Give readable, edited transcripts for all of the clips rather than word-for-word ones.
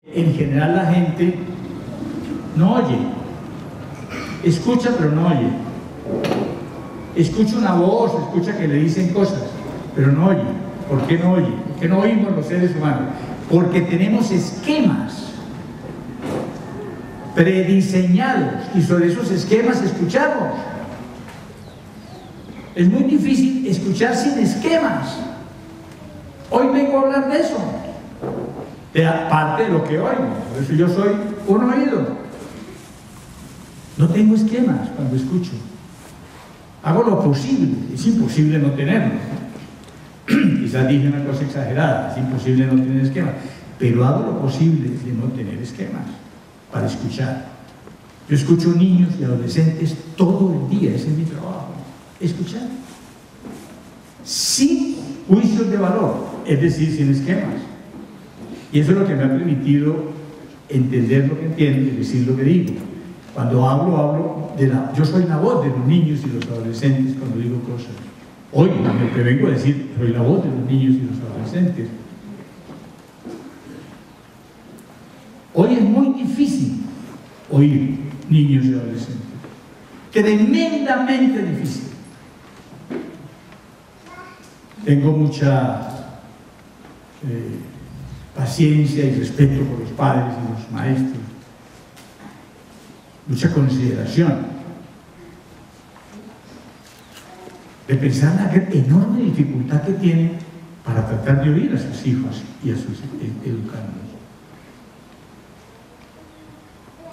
En general la gente no oye, escucha pero no oye, escucha una voz, escucha que le dicen cosas, pero no oye. ¿Por qué no oye? ¿Por qué no oímos los seres humanos? Porque tenemos esquemas prediseñados y sobre esos esquemas escuchamos. Es muy difícil escuchar sin esquemas. Hoy vengo a hablar de eso, de parte de lo que oigo. Por eso yo soy un oído. No tengo esquemas cuando escucho. Hago lo posible. Es imposible no tenerlo. Quizás dije una cosa exagerada. Es imposible no tener esquemas. Pero hago lo posible de no tener esquemas para escuchar. Yo escucho niños y adolescentes todo el día. Ese es mi trabajo. Escuchar. Sin juicios de valor. Es decir, sin esquemas. Y eso es lo que me ha permitido entender lo que entiendo y decir lo que digo. Cuando hablo yo soy la voz de los niños y los adolescentes cuando digo cosas. Hoy, lo que vengo a decir, soy la voz de los niños y los adolescentes. Hoy es muy difícil oír niños y adolescentes. Tremendamente difícil. Tengo mucha paciencia y respeto por los padres y los maestros, mucha consideración, de pensar en la enorme dificultad que tienen para tratar de oír a sus hijos y a sus educandos.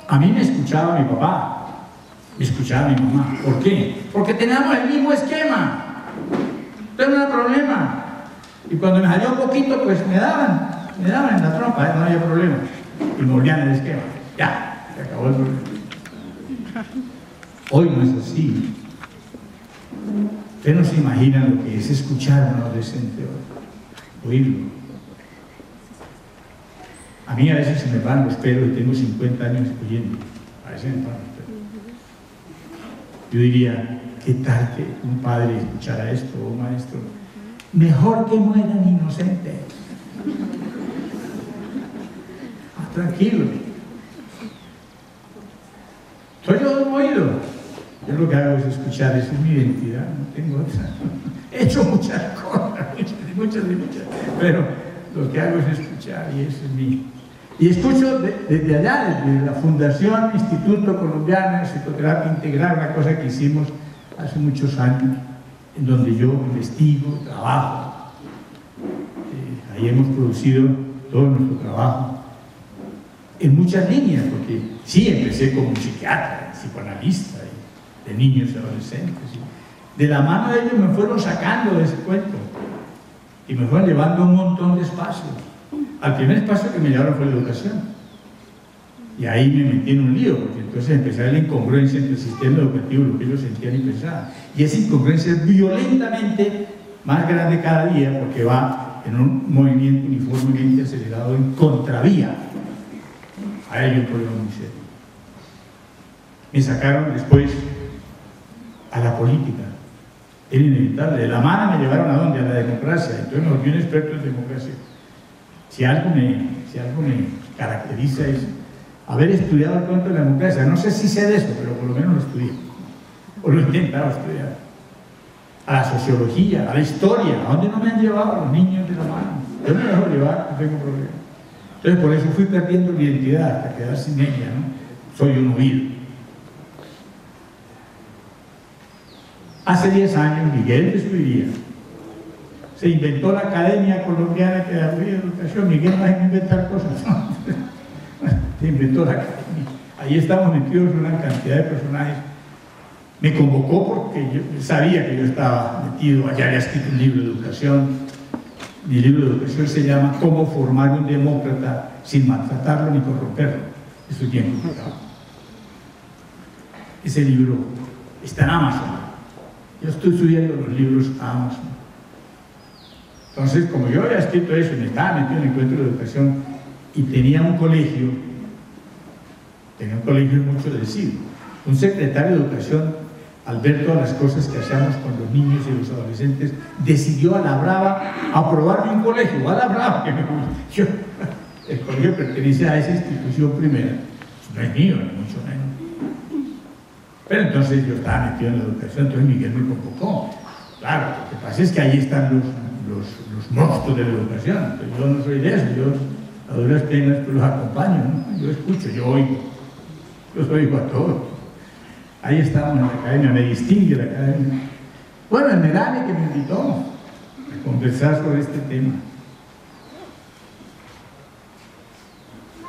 A mí me escuchaba mi papá, me escuchaba mi mamá. ¿Por qué? Porque teníamos el mismo esquema. Entonces no era problema. Y cuando me salió un poquito, pues me daban en la trompa, no había problema. Y morían el esquema. Ya, se acabó el problema. Hoy no es así. Ustedes no se imaginan lo que es escuchar a un adolescente hoy, oírlo. A mí a veces se me van los pelos y tengo 50 años oyendo. A veces me van los pelos. Yo diría, ¿qué tal que un padre escuchara esto o un maestro? Mejor que mueran inocentes. Tranquilo. Soy yo un oído. Yo lo que hago es escuchar, esa es mi identidad, no tengo otra. He hecho muchas cosas, muchas, pero lo que hago es escuchar y eso es mío. Y escucho desde allá, desde la Fundación Instituto Colombiano de Psicoterapia Integral, una cosa que hicimos hace muchos años, en donde yo investigo, trabajo. Ahí hemos producido todo nuestro trabajo en muchas líneas, porque sí, empecé como un psiquiatra, psicoanalista, de niños y adolescentes. De la mano de ellos me fueron sacando de ese cuento y me fueron llevando a un montón de espacios. Al primer espacio que me llevaron fue la educación. Y ahí me metí en un lío, porque entonces empecé a ver la incongruencia entre el sistema educativo y lo que ellos sentían y pensaban. Y esa incongruencia es violentamente más grande cada día, porque va en un movimiento uniformemente acelerado en contravía. Ahí hay un problema muy serio. Me sacaron después a la política. Era inevitable. De la mano me llevaron a dónde? A la democracia. Entonces me volví un experto en democracia. Si algo me caracteriza es haber estudiado el cuento de la democracia. No sé si sé de eso, pero por lo menos lo estudié. O lo he intentado estudiar. A la sociología, a la historia. ¿A dónde no me han llevado los niños de la mano? Yo me dejo llevar, no tengo problema. Entonces por eso fui perdiendo mi identidad hasta quedar sin ella, ¿no? Soy un oído. Hace 10 años Miguel de Zubiría se inventó la Academia Colombiana de Educación. Miguel no hay que inventar cosas, ¿no? Se inventó la Academia. Ahí estamos metidos una cantidad de personajes. Me convocó porque yo sabía que yo estaba metido, allá había escrito un libro de educación. Mi libro de educación se llama Cómo formar un demócrata sin maltratarlo ni corromperlo. Eso es bien complicado. Ese libro está en Amazon. Yo estoy subiendo los libros a Amazon. Entonces, como yo había escrito eso y me estaba metido en el encuentro de educación y tenía un colegio mucho decir. Un secretario de educación, al ver todas las cosas que hacíamos con los niños y los adolescentes, decidió a la brava aprobarme un colegio, a la brava, que yo el colegio pertenece a esa institución primera, no es mío, ni mucho menos. Pero entonces yo estaba metido en la educación, entonces Miguel me convocó. Claro, lo que pasa es que ahí están los monstruos de la educación. Entonces, yo no soy de eso, yo a duras penas pues, los acompaño, ¿no? Yo escucho, yo oigo a todos. Ahí estamos en la academia, me distingue la academia. Bueno, el Merane que me invitó a conversar sobre este tema.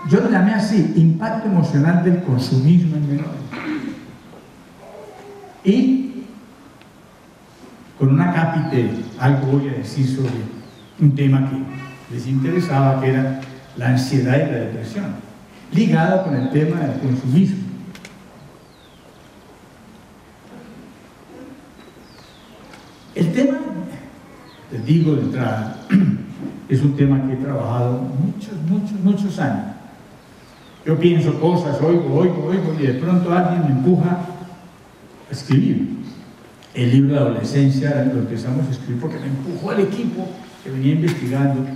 Yo lo llamé así, impacto emocional del consumismo en menores. Y con una cápite, algo voy a decir sobre un tema que les interesaba, que era la ansiedad y la depresión, ligado con el tema del consumismo. El tema, les digo de entrada, es un tema que he trabajado muchos años. Yo pienso cosas, oigo, y de pronto alguien me empuja a escribir. El libro de adolescencia lo empezamos a escribir porque me empujó el equipo que venía investigando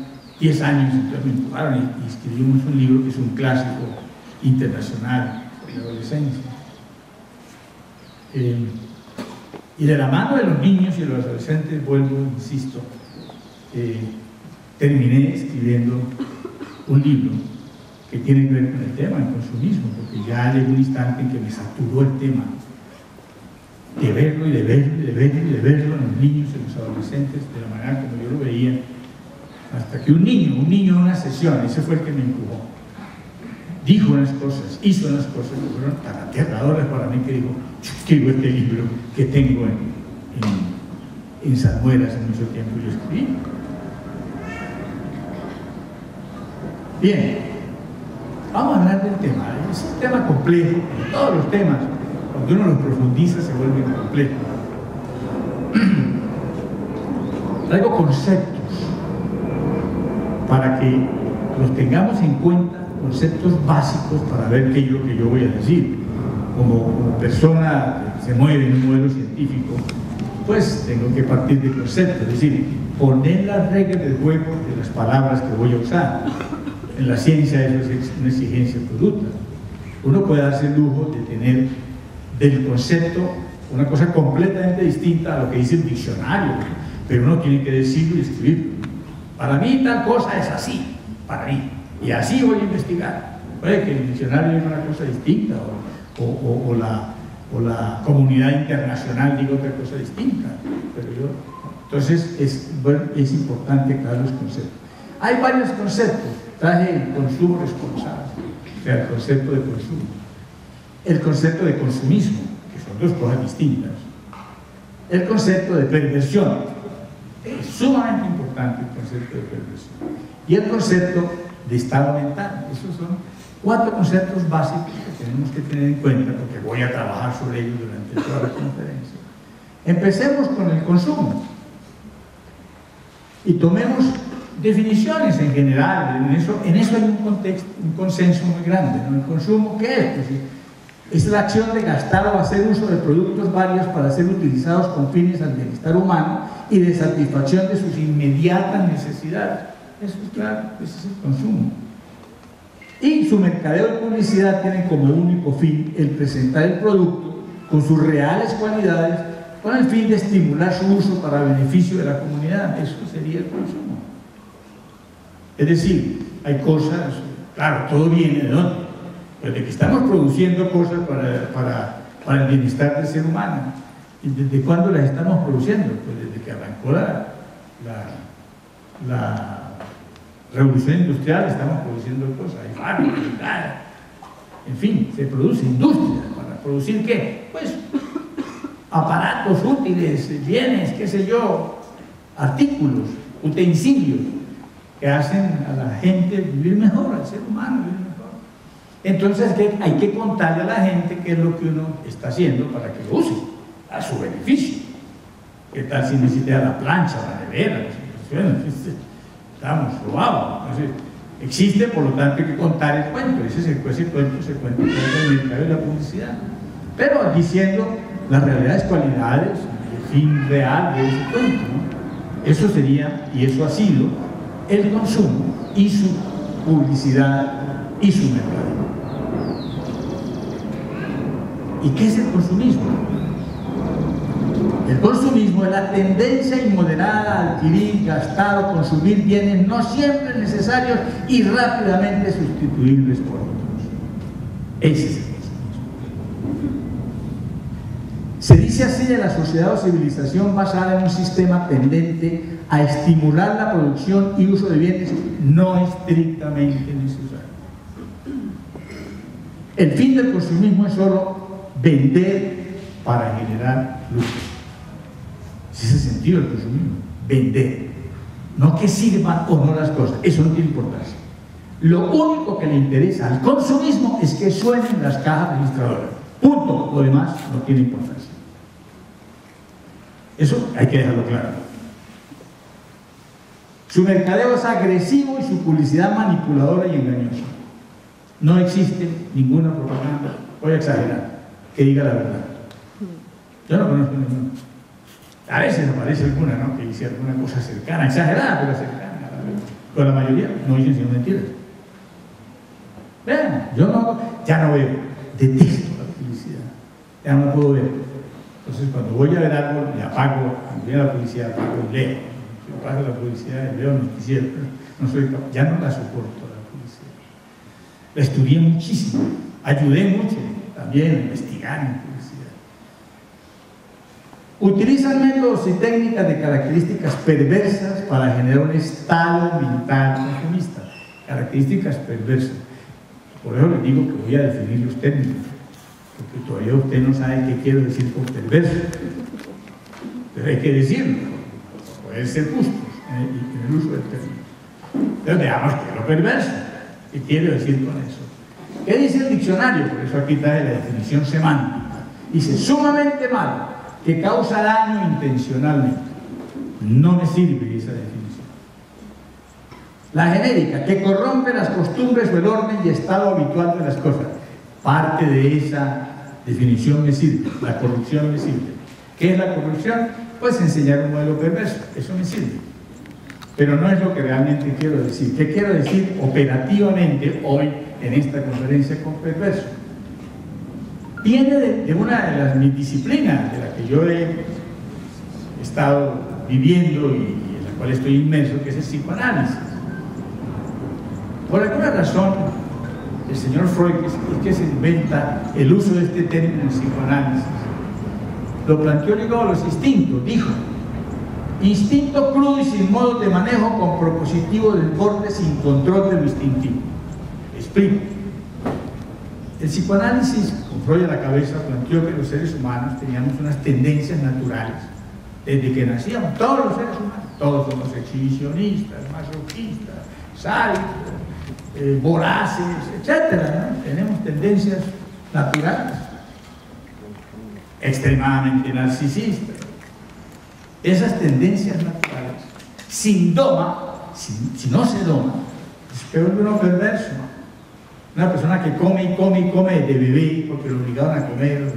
10 años, entonces me empujaron y escribimos un libro que es un clásico internacional de adolescencia. Y de la mano de los niños y de los adolescentes, vuelvo, insisto, terminé escribiendo un libro que tiene que ver con el tema del consumismo, porque ya llegó un instante en que me saturó el tema de verlo y de verlo en los niños y en los adolescentes de la manera como yo lo veía, hasta que un niño en una sesión, ese fue el que me empujó, dijo unas cosas, hizo unas cosas que fueron tan aterradoras para mí, que dijo: yo escribo este libro que tengo en Salmuera hace mucho tiempo, yo escribí. Bien, vamos a hablar del tema. Es un tema complejo, como todos los temas, cuando uno los profundiza se vuelven complejos. Traigo conceptos para que los tengamos en cuenta, conceptos básicos para ver qué es lo que yo voy a decir. Como persona que se mueve en un modelo científico, pues tengo que partir de conceptos, es decir, poner las reglas del juego de las palabras que voy a usar. En la ciencia eso es una exigencia absoluta. Uno puede darse el lujo de tener del concepto una cosa completamente distinta a lo que dice el diccionario, pero uno tiene que decirlo y escribirlo. Para mí tal cosa es así, para mí, y así voy a investigar. Puede que el diccionario diga una cosa distinta, o la comunidad internacional diga otra cosa distinta, pero yo... Entonces es importante aclarar los conceptos. Hay varios conceptos. Traje el consumo responsable, o sea, el concepto de consumo, el concepto de consumismo, que son dos cosas distintas, el concepto de perversión, es sumamente importante el concepto de perversión, y el concepto de estado mental. Esos son 4 conceptos básicos que tenemos que tener en cuenta, porque voy a trabajar sobre ellos durante toda la conferencia. Empecemos con el consumo y tomemos definiciones en general. En eso hay un consenso muy grande, ¿no? El consumo, ¿qué es? Pues, es la acción de gastar o hacer uso de productos varios para ser utilizados con fines al bienestar humano y de satisfacción de sus inmediatas necesidades. Eso es claro, ese es el consumo. Y su mercadeo y publicidad tienen como único fin el presentar el producto con sus reales cualidades, con el fin de estimular su uso para beneficio de la comunidad. Eso sería el consumo. Es decir, hay cosas, claro, todo viene de dónde, pues de que estamos produciendo cosas para el bienestar del ser humano. ¿Y desde cuándo las estamos produciendo? Pues desde que arrancó la revolución industrial estamos produciendo cosas, hay fábricas, en fin, se produce industria. ¿Para producir qué? Pues aparatos útiles, bienes, qué sé yo, artículos, utensilios, que hacen a la gente vivir mejor, al ser humano vivir mejor. Entonces hay que contarle a la gente qué es lo que uno está haciendo para que lo use a su beneficio. ¿Qué tal si necesita la plancha, la nevera? Estamos robados. Entonces, existe, por lo tanto hay que contar el cuento. Ese cuento se cuenta en el mercado de la publicidad, pero diciendo las reales cualidades, el fin real de ese cuento, ¿no? Eso sería, y eso ha sido el consumo y su publicidad y su mercado. ¿Y qué es el consumismo? El consumismo es la tendencia inmoderada a adquirir, gastar o consumir bienes no siempre necesarios y rápidamente sustituibles por otros. Ese es el consumismo. Se dice así de la sociedad o civilización basada en un sistema tendente a estimular la producción y uso de bienes no estrictamente necesarios. El fin del consumismo es solo vender para generar lucro. Ese es el sentido del consumismo, vender. No que sirvan o no las cosas, eso no tiene importancia. Lo único que le interesa al consumismo es que suenen las cajas registradoras. Punto. Lo demás no tiene importancia. Eso hay que dejarlo claro. Su mercadeo es agresivo y su publicidad manipuladora y engañosa. No existe ninguna propaganda, voy a exagerar, que diga la verdad. Yo no conozco ninguna. A veces aparece alguna, ¿no?, que dice alguna cosa cercana, exagerada, pero cercana. Pero la mayoría no dicen sino mentiras. Vean, yo no, ya no veo, detesto la publicidad, ya no la puedo ver. Entonces, cuando voy a ver algo, le apago, cuando viene la publicidad, apago y leo. Yo apago la publicidad y leo noticieros, no soy capaz, ya no la soporto la publicidad. La estudié muchísimo, ayudé mucho también a investigar en publicidad. Utilizan métodos y técnicas de características perversas para generar un estado mental consumista. Características perversas. Por eso les digo que voy a definir los términos, porque todavía usted no sabe qué quiero decir con perverso. Pero hay que decirlo, poder ser justos en el uso del término. Entonces veamos qué es lo perverso. ¿Qué quiero decir con eso? ¿Qué dice el diccionario? Por eso aquí trae la definición semántica. Dice, sumamente malo, que causa daño intencionalmente. No me sirve esa definición. La genérica, que corrompe las costumbres o el orden y estado habitual de las cosas. Parte de esa definición me sirve. La corrupción me sirve. ¿Qué es la corrupción? Pues enseñar un modelo perverso. Eso me sirve. Pero no es lo que realmente quiero decir. ¿Qué quiero decir operativamente hoy en esta conferencia con perverso? Viene de una de las mis disciplinas de la que yo he estado viviendo y en la cual estoy inmerso, que es el psicoanálisis. Por alguna razón, el señor Freud, que se inventa el uso de este término en el psicoanálisis, lo planteó ligado a los instintos. Dijo: instinto crudo y sin modos de manejo, con propositivo desborde sin control de lo instintivo. Explico. El psicoanálisis, con Freud a la cabeza, planteó que los seres humanos teníamos unas tendencias naturales desde que nacíamos. Todos los seres humanos, todos somos exhibicionistas, masoquistas, sádicos, voraces, etcétera, ¿no? Tenemos tendencias naturales, extremadamente narcisistas. Esas tendencias naturales, sin doma, si no se doma, es peor que uno perverso. Una persona que come y come y come de bebé, porque lo obligaron a comer,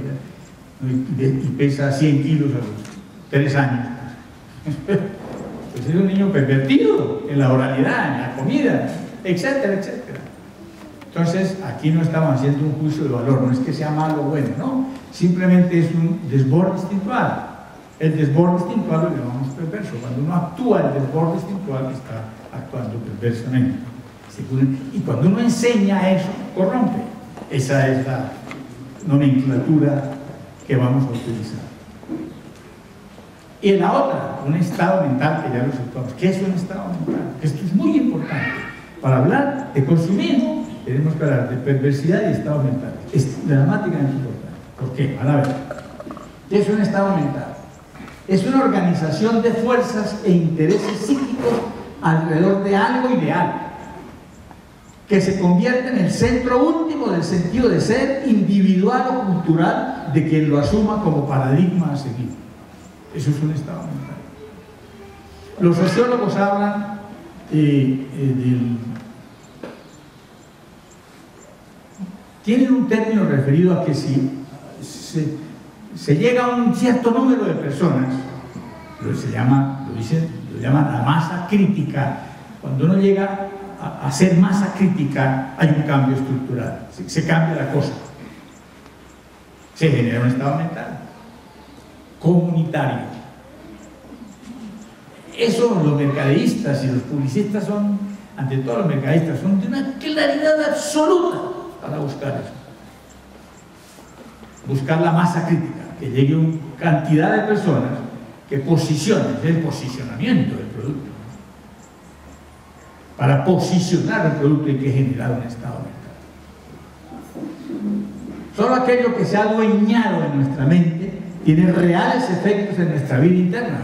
y pesa 100 kilos a los 3 años. Pues es un niño pervertido en la oralidad, en la comida, etcétera, etcétera. Entonces, aquí no estamos haciendo un juicio de valor, no es que sea malo o bueno, no, simplemente es un desborde instintual. El desborde instintual lo llamamos perverso. Cuando uno actúa el desborde instintual, está actuando perversamente. Y cuando uno enseña eso, corrompe. Esa es la nomenclatura que vamos a utilizar. Y en la otra, un estado mental que ya lo situamos. ¿Qué es un estado mental? Esto es muy importante. Para hablar de consumismo, tenemos que hablar de perversidad y estado mental. Es dramáticamente importante. ¿Por qué? Van a ver. ¿Qué es un estado mental? Es una organización de fuerzas e intereses psíquicos alrededor de algo ideal, que se convierte en el centro último del sentido de ser individual o cultural de quien lo asuma como paradigma a seguir. Eso es un estado mental. Los sociólogos hablan tienen un término referido a que si se llega a un cierto número de personas, lo llaman la masa crítica. Cuando uno llega a hacer masa crítica, hay un cambio estructural, se cambia la cosa, se genera un estado mental comunitario. Eso los mercadeístas y los publicistas son, ante todo los mercadeístas, son de una claridad absoluta para buscar eso. Buscar la masa crítica, que llegue una cantidad de personas que posicionen el posicionamiento del producto. Para posicionar el producto hay que generar un estado mental. Solo aquello que se ha adueñado de nuestra mente tiene reales efectos en nuestra vida interna.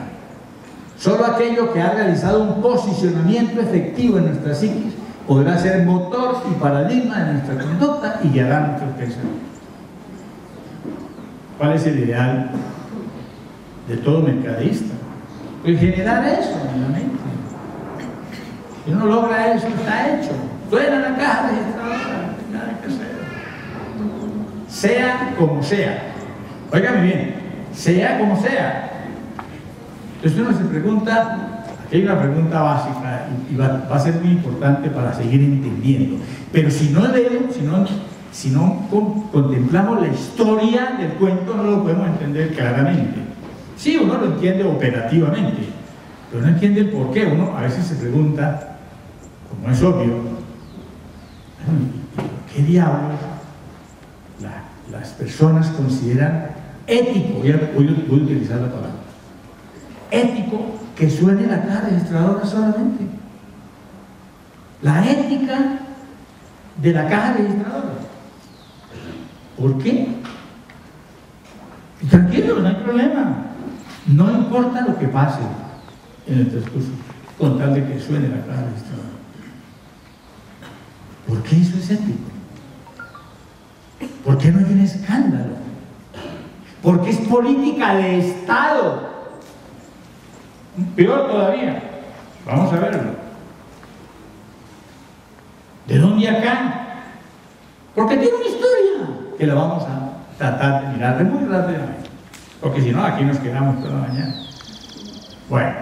Solo aquello que ha realizado un posicionamiento efectivo en nuestra psiquis podrá ser motor y paradigma de nuestra conducta y guiará nuestros pensamientos. ¿Cuál es el ideal de todo mercadeísta? Pues generar eso en la mente. Si uno logra eso, está hecho. Suena la caja registradora, no hay nada que hacer. Sea como sea. Óigame bien, sea como sea. Entonces uno se pregunta, aquí hay una pregunta básica y va a ser muy importante para seguir entendiendo. Pero si no leemos, si no contemplamos la historia del cuento, no lo podemos entender claramente. Sí, uno lo entiende operativamente, pero no entiende el por qué. Uno a veces se pregunta, como es obvio, ¿qué diablos las personas consideran ético? Voy a utilizar la palabra ético que suene la caja registradora solamente. La ética de la caja registradora. ¿Por qué? Y tranquilo, no hay problema. No importa lo que pase en el transcurso, con tal de que suene la caja registradora. ¿Por qué eso es ético? ¿Por qué no hay un escándalo? Porque es política de Estado. Peor todavía, vamos a verlo. ¿De dónde acá? Porque tiene una historia que la vamos a tratar de mirar muy rápidamente, porque si no, aquí nos quedamos toda la mañana. Bueno,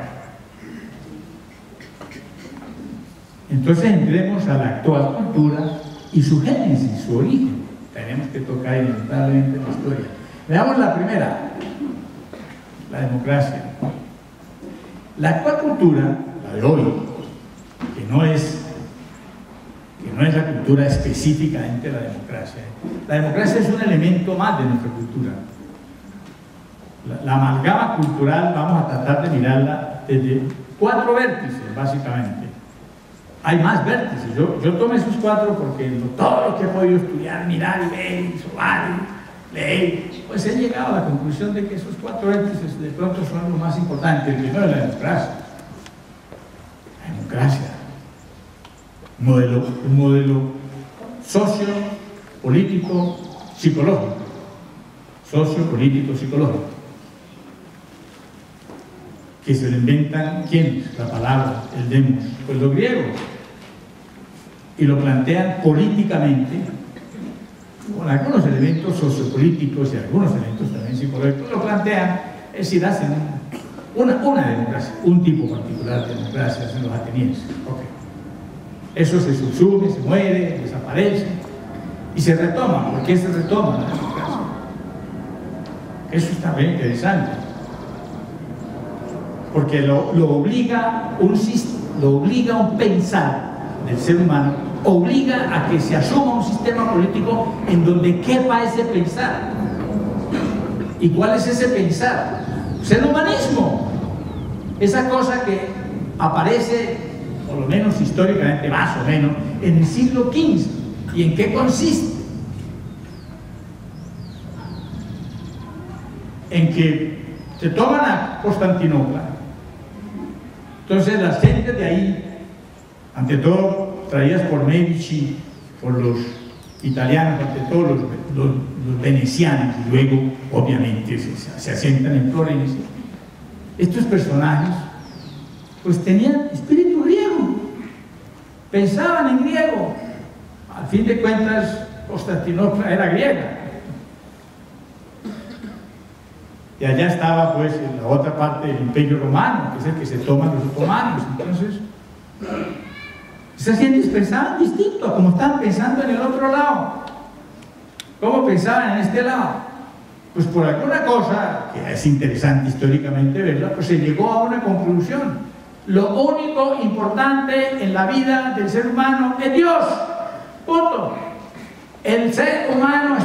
entonces entremos a la actual cultura y su génesis, su origen. Tenemos que tocar inevitablemente la historia. Veamos la primera, la democracia. La actual cultura, la de hoy, que no es la cultura específicamente de la democracia. La democracia es un elemento más de nuestra cultura. La amalgama cultural vamos a tratar de mirarla desde 4 vértices, básicamente. Hay más vértices. Yo tomo esos 4 porque todo lo que he podido estudiar, mirar y ver, y sobar, leer, pues he llegado a la conclusión de que esos 4 vértices de pronto son los más importantes. El primero es la democracia. La democracia. Un modelo socio, político, psicológico. Socio, político, psicológico. Que se lo inventan, ¿quiénes? La palabra, el demos, pues los griegos. Y lo plantean políticamente, con algunos elementos sociopolíticos y algunos elementos también psicológicos, lo plantean, es decir, hacen una democracia, un tipo particular de democracia, hacen los atenienses. Okay. Eso se subsume, se muere, desaparece y se retoma. ¿Por qué se retoma la democracia? Eso está bien interesante. Porque lo obliga un pensar del ser humano, obliga a que se asuma un sistema político en donde quepa ese pensar. ¿Y cuál es ese pensar? Pues el humanismo. Esa cosa que aparece, por lo menos históricamente, más o menos, en el siglo XV. ¿Y en qué consiste? En que se toman a Constantinopla. Entonces las gentes de ahí, ante todo traídas por Medici, por los italianos, ante todo los venecianos, y luego obviamente se asientan en Florencia, estos personajes pues tenían espíritu griego, pensaban en griego. Al fin de cuentas Constantinopla era griega. Y allá estaba pues en la otra parte del Imperio Romano, que es el que se toman los otomanos. Entonces Esas gentes pensaban distinto a como estaban pensando en el otro lado. ¿Cómo pensaban en este lado? Pues por alguna cosa, que es interesante históricamente verla, pues se llegó a una conclusión. Lo único importante en la vida del ser humano es Dios. Punto. El ser humano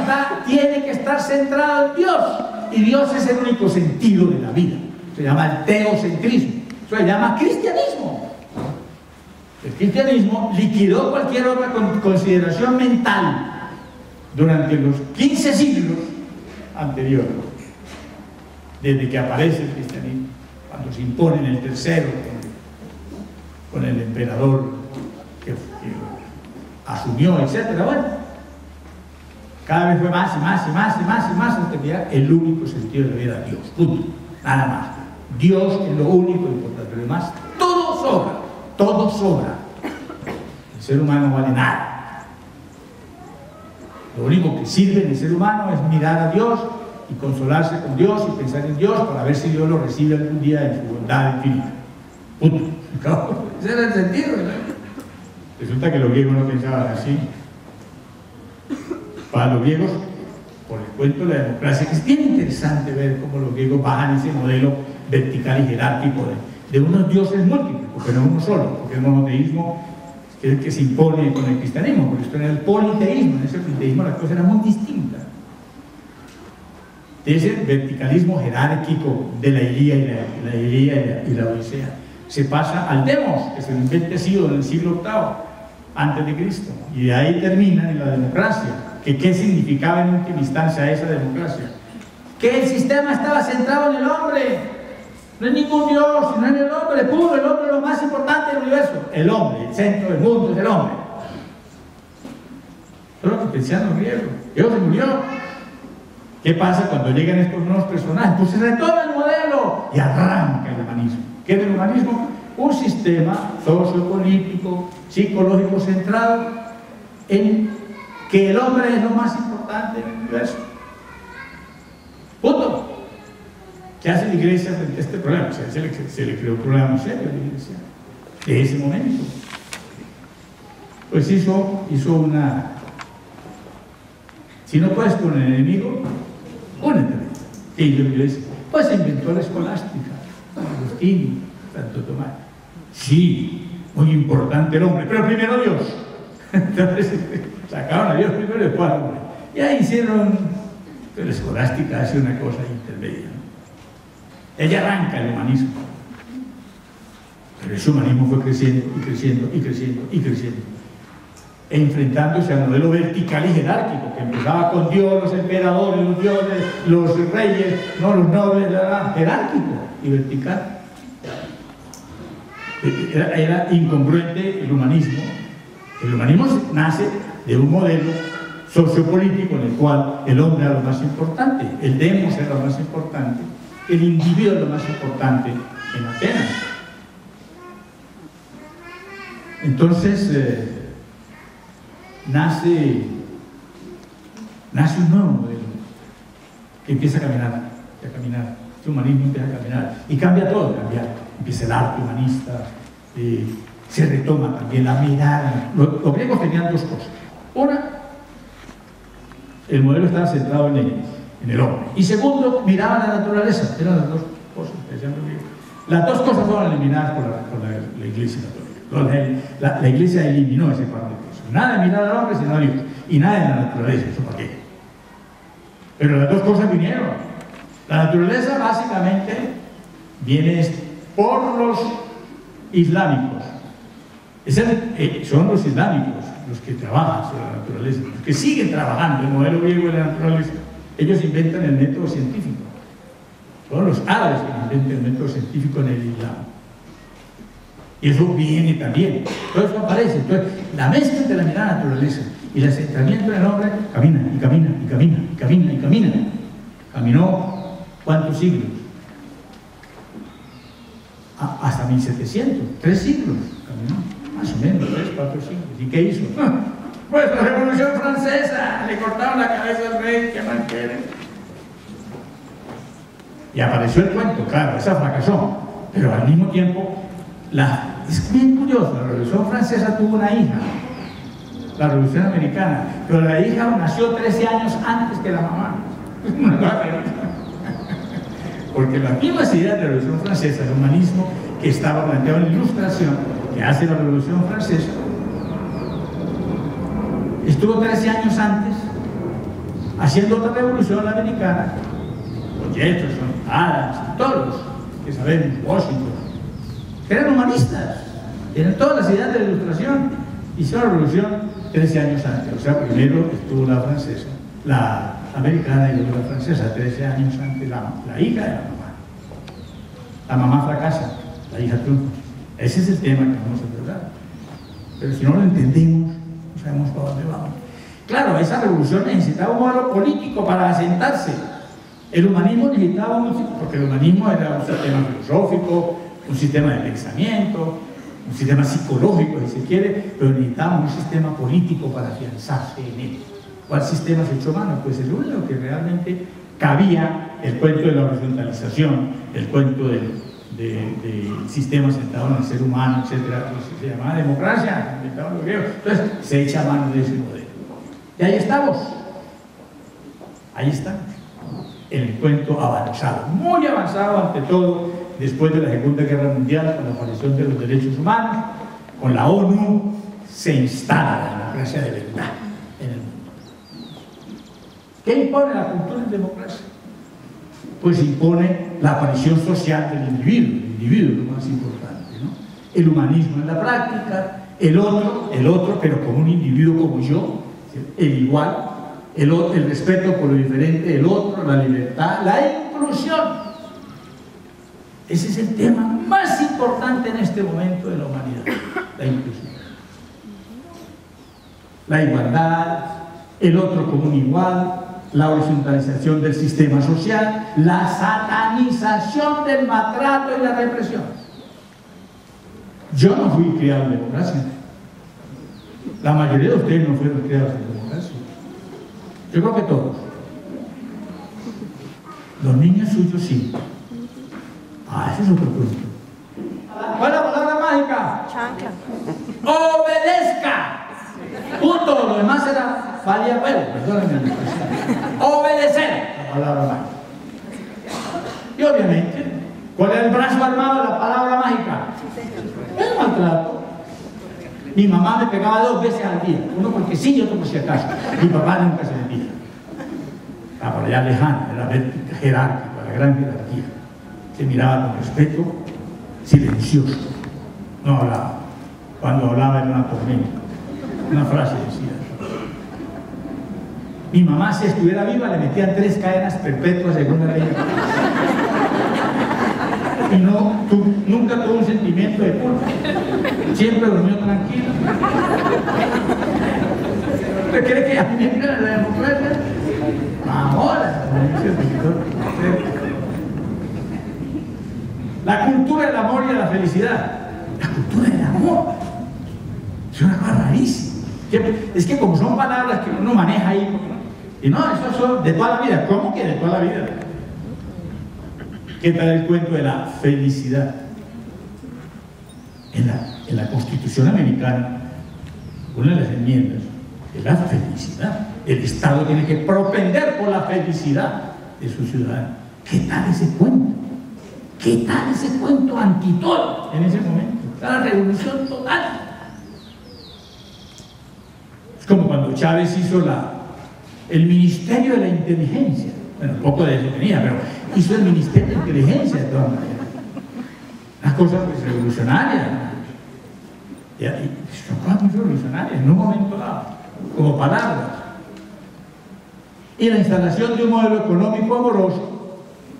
tiene que estar centrado en Dios. Y Dios es el único sentido de la vida. Se llama el teocentrismo. Se llama cristianismo. El cristianismo liquidó cualquier otra consideración mental durante los 15 siglos anteriores, desde que aparece el cristianismo, cuando se impone en el tercero con el emperador que asumió, etcétera. Bueno, cada vez fue más y más y más y más y más hasta que ya el único sentido de la vida es Dios, punto, nada más. Dios es lo único importante, lo demás todo sobra, todo sobra. El ser humano no vale nada. Lo único que sirve en el ser humano es mirar a Dios y consolarse con Dios y pensar en Dios para ver si Dios lo recibe algún día en su bondad infinita. Punto. Ese era el sentido, ¿verdad? Resulta que los griegos no pensaban así. Para los griegos, por el cuento de la democracia, que es bien interesante ver cómo los griegos bajan ese modelo vertical y jerárquico de unos dioses múltiples, porque no uno solo, porque el monoteísmo que es el que se impone con el cristianismo, porque esto era el politeísmo. En ese politeísmo la cosa era muy distinta. De ese verticalismo jerárquico de la Ilíada y la Odisea se pasa al demos, que se lo inventa Hesíodo en el siglo VIII antes de Cristo, y de ahí termina en la democracia. ¿Qué significaba en última instancia esa democracia? Que el sistema estaba centrado en el hombre. No hay ningún Dios, sino en el hombre puro. El hombre es lo más importante del universo. El hombre, el centro del mundo es el hombre. Eso es lo que pensaban los griegos. Dios se murió. ¿Qué pasa cuando llegan estos nuevos personajes? Pues se retoma el modelo y arranca el humanismo. ¿Qué es el humanismo? Un sistema sociopolítico, psicológico centrado en que el hombre es lo más importante del universo. Punto. ¿Qué hace la iglesia frente a este problema? Se le creó un problema muy serio a la iglesia de ese momento. Pues hizo una... Si no puedes con el enemigo, únete. ¿Qué hizo la iglesia? Pues se inventó la escolástica, Agustín, Santo Tomás. Sí, muy importante el hombre, pero primero Dios. Entonces sacaron a Dios primero y después al hombre. Y ahí hicieron... Pero la escolástica hace una cosa intermedia, ¿no? Ella arranca el humanismo, pero ese humanismo fue creciendo y creciendo y creciendo y creciendo, enfrentándose al modelo vertical y jerárquico que empezaba con Dios, los emperadores, los dioses, los reyes, no los nobles, era jerárquico y vertical. Era incongruente el humanismo. El humanismo nace de un modelo sociopolítico en el cual el hombre era lo más importante, el demos era lo más importante, el individuo es lo más importante en Atenas. Entonces nace un nuevo modelo que empieza a caminar, este humanismo empieza a caminar y cambia todo, empieza el arte humanista, se retoma también la mirada. Los griegos tenían dos cosas. Una, el modelo estaba centrado en ellos, en el hombre. Y segundo, miraban la naturaleza. Eran las dos cosas que decían los griegos. Las dos cosas fueron eliminadas por la Iglesia católica. La Iglesia eliminó ese par de cosas. Nada de mirar al hombre sino a Dios. Y nada de la naturaleza, eso para qué. Pero las dos cosas vinieron. La naturaleza básicamente viene por los islámicos. Son los islámicos los que trabajan sobre la naturaleza, los que siguen trabajando el modelo griego de la naturaleza. Ellos inventan el método científico. Son los árabes que inventan el método científico en el Islam. Y eso viene también. Todo eso aparece. Entonces, la mezcla entre la mirada naturaleza y el centramiento del hombre camina y camina y camina y camina y camina. Caminó ¿cuántos siglos? Hasta 1700, 3 siglos caminó, más o menos, 3, 4 siglos. ¿Y qué hizo? Pues la Revolución Francesa, le cortaron la cabeza al rey, ¿qué más quieren? Y apareció el cuento, claro, esa fracasó, pero al mismo tiempo Es bien curioso, la Revolución Francesa tuvo una hija, la Revolución Americana, pero la hija nació 13 años antes que la mamá. Porque las mismas ideas de la Revolución Francesa, el humanismo que estaba planteado en la Ilustración, que hace la Revolución Francesa, estuvo 13 años antes haciendo otra revolución americana, los Jefferson, Adams, todos los que sabemos, Washington, que eran humanistas, tienen todas las ideas de la Ilustración, hicieron la revolución 13 años antes. O sea, primero estuvo la francesa, la americana, y luego la francesa, 13 años antes, la hija de la mamá. La mamá fracasa, la hija triunfa. Ese es el tema que vamos a tratar. Pero si no lo entendemos, no sabemos para dónde vamos. Claro, esa revolución necesitaba un modelo político para asentarse. El humanismo necesitaba porque el humanismo era un sistema filosófico, un sistema de pensamiento, un sistema psicológico, si se quiere, pero necesitamos un sistema político para afianzarse en él. ¿Cuál sistema se echó mano? Pues el único que realmente cabía, el cuento de la horizontalización, el cuento del sistema sentado en el ser humano, etcétera, pues se llamaba democracia, inventaron los griegos. Entonces se echa mano de ese modelo. Y ahí estamos, en el cuento avanzado, muy avanzado ante todo, después de la Segunda Guerra Mundial, con la aparición de los derechos humanos, con la ONU, se instala la democracia de verdad en el mundo. ¿Qué impone la cultura en democracia? Pues impone la aparición social del individuo es lo más importante, ¿no? El humanismo en la práctica, el otro, pero como un individuo como yo, el igual, el respeto por lo diferente, el otro, la libertad, la inclusión. Ese es el tema más importante en este momento de la humanidad, la inclusión. La igualdad, el otro como un igual, la horizontalización del sistema social, la satanización del maltrato y la represión. Yo no fui criado en democracia. La mayoría de ustedes no fueron criados en democracia. Yo creo que todos. Los niños suyos sí. Ese es otro punto. ¿Cuál es la palabra mágica? Chancla. ¡Obedezca! Punto. Lo demás era falía huevo. Perdónenme. Obedecer. La palabra mágica. Y obviamente, ¿cuál es el brazo armado de la palabra mágica? El maltrato. Mi mamá me pegaba 2 veces al día. Uno porque sí y otro por si acaso. Mi papá nunca se metía. Estaba por allá lejano. Era jerárquico, la gran jerarquía. Se miraba con respeto, silencioso, no hablaba. Cuando hablaba era una tormenta. Una frase decía. Mi mamá, si estuviera viva, le metían 3 cadenas perpetuas según la ley. Y nunca tuvo un sentimiento de culpa. Siempre durmió tranquilo. ¿Usted cree que a mí me cree la democracia? Ahora, como dice el doctor. La cultura del amor y de la felicidad. La cultura del amor. Es una cosa rarísima. Es que como son palabras que uno maneja ahí, y no, eso son de toda la vida. ¿Cómo que de toda la vida? ¿Qué tal el cuento de la felicidad? En la Constitución americana, una de las enmiendas es la felicidad. El Estado tiene que propender por la felicidad de sus ciudadanos. ¿Qué tal ese cuento? ¿Qué tal ese cuento anti todo en ese momento? La revolución total. Es como cuando Chávez hizo el Ministerio de la Inteligencia. Bueno, poco de eso tenía, pero hizo el Ministerio de Inteligencia de todas maneras. Una cosa pues, revolucionaria. Y son cosas muy revolucionarias en un momento dado, como palabras. Y la instalación de un modelo económico amoroso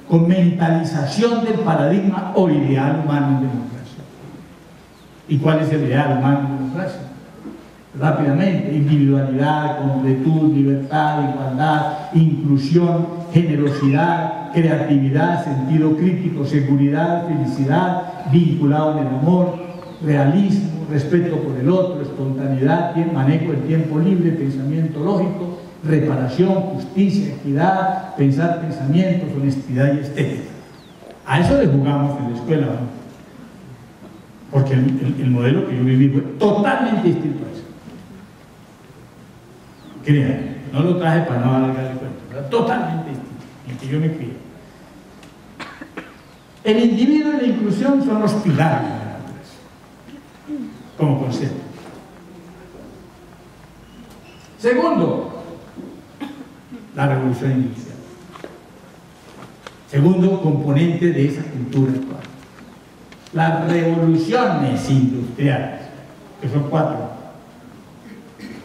con mentalización del paradigma o ideal humano en democracia. ¿Y cuál es el ideal humano en democracia? Rápidamente: individualidad, completud, libertad, igualdad, inclusión, generosidad, creatividad, sentido crítico, seguridad, felicidad, vinculado en el amor, realismo, respeto por el otro, espontaneidad, manejo del tiempo libre, pensamiento lógico, reparación, justicia, equidad, pensar pensamientos, honestidad y estética. A eso le jugamos en la escuela, ¿no? porque el modelo que yo viví fue totalmente distinto a eso. Créanme, no lo traje para no alargar el cuento, era totalmente distinto en que yo me crié. El individuo y la inclusión son los pilares de la naturaleza, como concepto. Segundo, la revolución industrial. Segundo componente de esa cultura actual. Las revoluciones industriales, que son 4.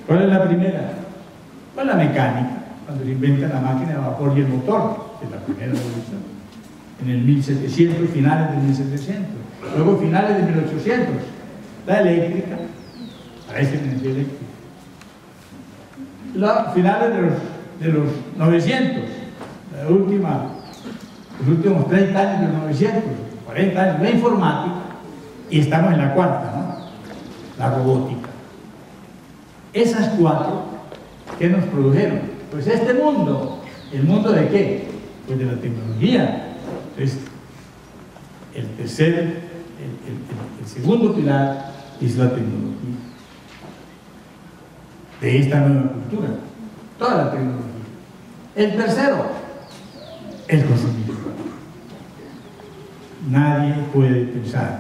¿Cuál es la primera? Pues la mecánica, cuando se inventa la máquina de vapor y el motor, que es la primera revolución, en el 1700, finales del 1700, luego finales de 1800, la eléctrica, parece energía eléctrica, finales de los 900, los últimos 30 años de los 900, 40 años, la informática, y estamos en la cuarta, ¿no? La robótica. Esas 4, ¿qué nos produjeron? Pues este mundo. ¿El mundo de qué? Pues de la tecnología. Entonces, el segundo pilar es la tecnología. De esta nueva cultura. Toda la tecnología. El tercero, el consumismo. Nadie puede pensar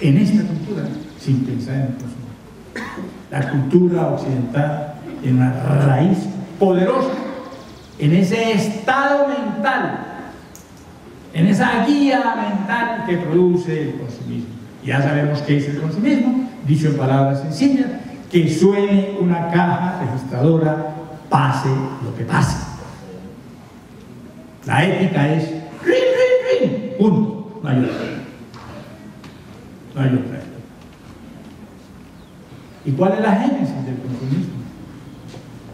en esta cultura sin pensar en el consumo. La cultura occidental tiene una raíz poderosa en ese estado mental, en esa guía mental que produce el consumismo. Ya sabemos qué es el consumismo, dicho en palabras sencillas, que suene una caja registradora, pase lo que pase. La ética es rin, rin, rin, punto, no hay otra. No hay otra. ¿Y cuál es la génesis del consumismo?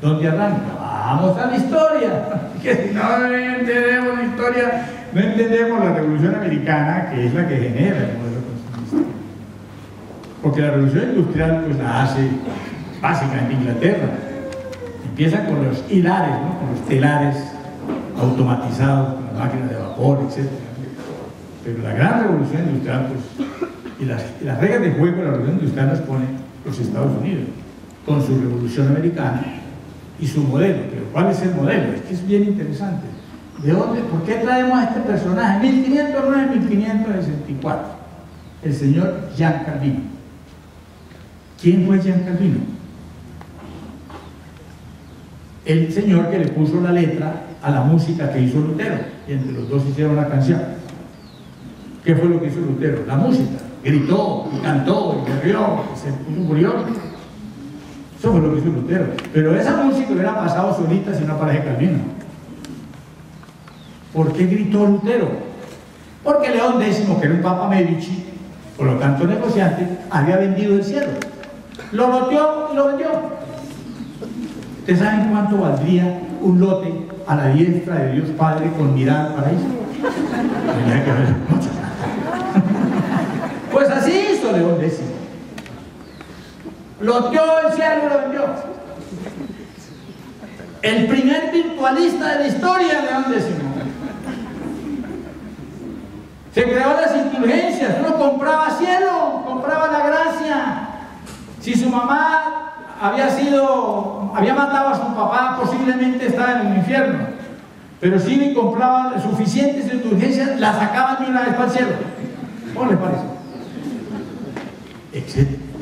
¿Dónde arranca? Vamos a la historia, que si no entendemos la historia, no entendemos la Revolución Americana, que es la que genera el modelo consumista. Porque la Revolución Industrial pues la hace básicamente Inglaterra. Empieza con los hilares, ¿no? Con los telares automatizados, con las máquinas de vapor, etc. Pero la gran Revolución Industrial, pues, y las reglas de juego de la Revolución Industrial las pone los Estados Unidos, con su Revolución Americana y su modelo. Pero ¿cuál es el modelo? Es que es bien interesante. ¿De dónde? ¿Por qué traemos a este personaje? 1509-1564, el señor Jean Calvino. ¿Quién fue Jean Calvino? El señor que le puso la letra a la música que hizo Lutero, y entre los dos hicieron una canción. ¿Qué fue lo que hizo Lutero? La música. Gritó, y cantó, y corrió, y se murió. Eso fue lo que hizo Lutero. Pero esa música hubiera pasado solita si no aparece Calvino. ¿Por qué gritó Lutero? Porque León X, que era un papa Medici, por lo tanto negociante, había vendido el cielo. Lo loteó y lo vendió. ¿Ustedes saben cuánto valdría un lote a la diestra de Dios Padre con mirada al paraíso? Tenía que ver mucho. Pues así hizo León X. Loteó el cielo y lo vendió. El primer virtualista de la historia, León X. Se creó las indulgencias, uno compraba cielo, compraba la gracia. Si su mamá había matado a su papá, posiblemente estaba en el infierno. Pero si le compraban suficientes indulgencias, la sacaban de una vez para el cielo. ¿Cómo les parece?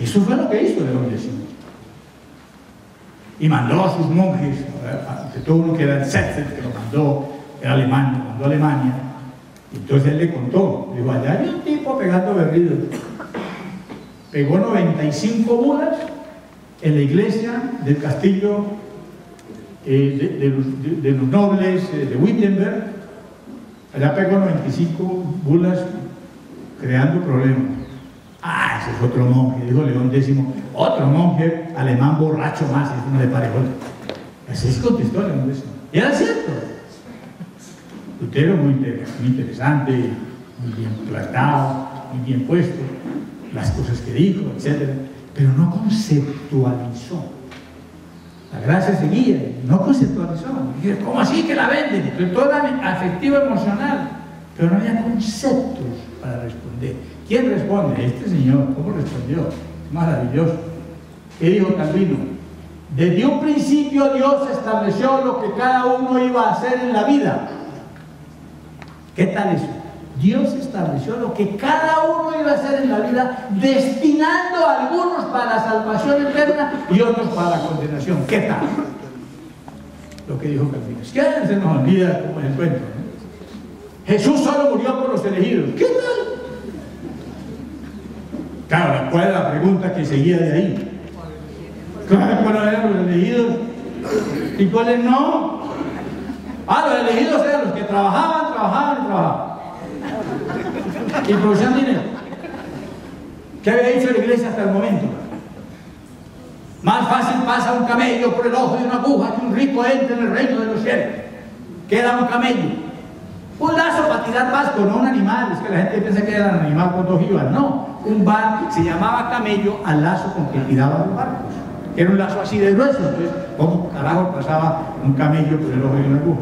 Eso fue lo que hizo León X. Y mandó a sus monjes, de todo uno que era el Setzer, que lo mandó, era alemán, lo mandó a Alemania. Y entonces él le contó, dijo, allá había un tipo pegando berridos. Pegó 95 bulas en la iglesia del castillo de los nobles de Wittenberg. Allá pegó 95 bulas creando problemas. Ah, ese es otro monje, dijo León X, otro monje alemán borracho más, eso no le pareció. Así contestó León X. Y era cierto. Lutero muy interesante, muy bien plantado, muy bien puesto, las cosas que dijo, etc. Pero no conceptualizó. La gracia seguía, no conceptualizó. Dije, ¿cómo así que la venden? Pero todo era afectivo emocional. pero no había conceptos para responder. ¿Quién responde? Este señor. ¿Cómo respondió? Maravilloso. ¿Qué dijo Calvino? Desde un principio Dios estableció lo que cada uno iba a hacer en la vida. ¿Qué tal eso? Dios estableció lo que cada uno iba a hacer en la vida, destinando a algunos para la salvación eterna y otros para la condenación. ¿Qué tal? Lo que dijo Calvino. Es que se nos olvida como el cuento, ¿no? Jesús solo murió por los elegidos. ¿Qué tal? Claro, ¿cuál es la pregunta que seguía de ahí? Claro, ¿cuáles eran los elegidos? ¿Y cuáles no? Los elegidos eran los que trabajaban y producían dinero. ¿Qué había dicho la iglesia hasta el momento? Más fácil pasa un camello por el ojo de una aguja que un rico entre en el reino de los cielos. ¿Qué era un camello? Un lazo para tirar vasco, no un animal. Es que la gente piensa que era un animal con dos ibas. No, un barco se llamaba camello al lazo con que tiraban los barcos. Que era un lazo así de grueso. Entonces, ¿cómo carajo pasaba un camello por el ojo de una aguja?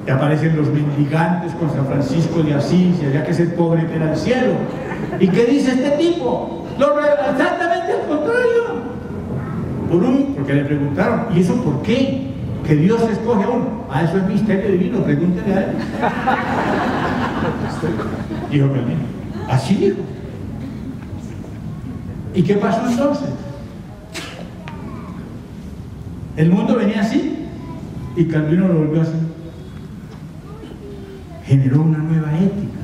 Y aparecen los mendigantes con San Francisco de Asís, y había que ser pobre para el cielo. ¿Y qué dice este tipo? Exactamente al contrario. Porque le preguntaron, ¿y eso por qué? Que Dios escoge a uno. Eso es misterio divino, pregúntele a él. Dijo Calvino. Así dijo. ¿Y qué pasó entonces? El mundo venía así y Calvino lo volvió así. Generó una nueva ética,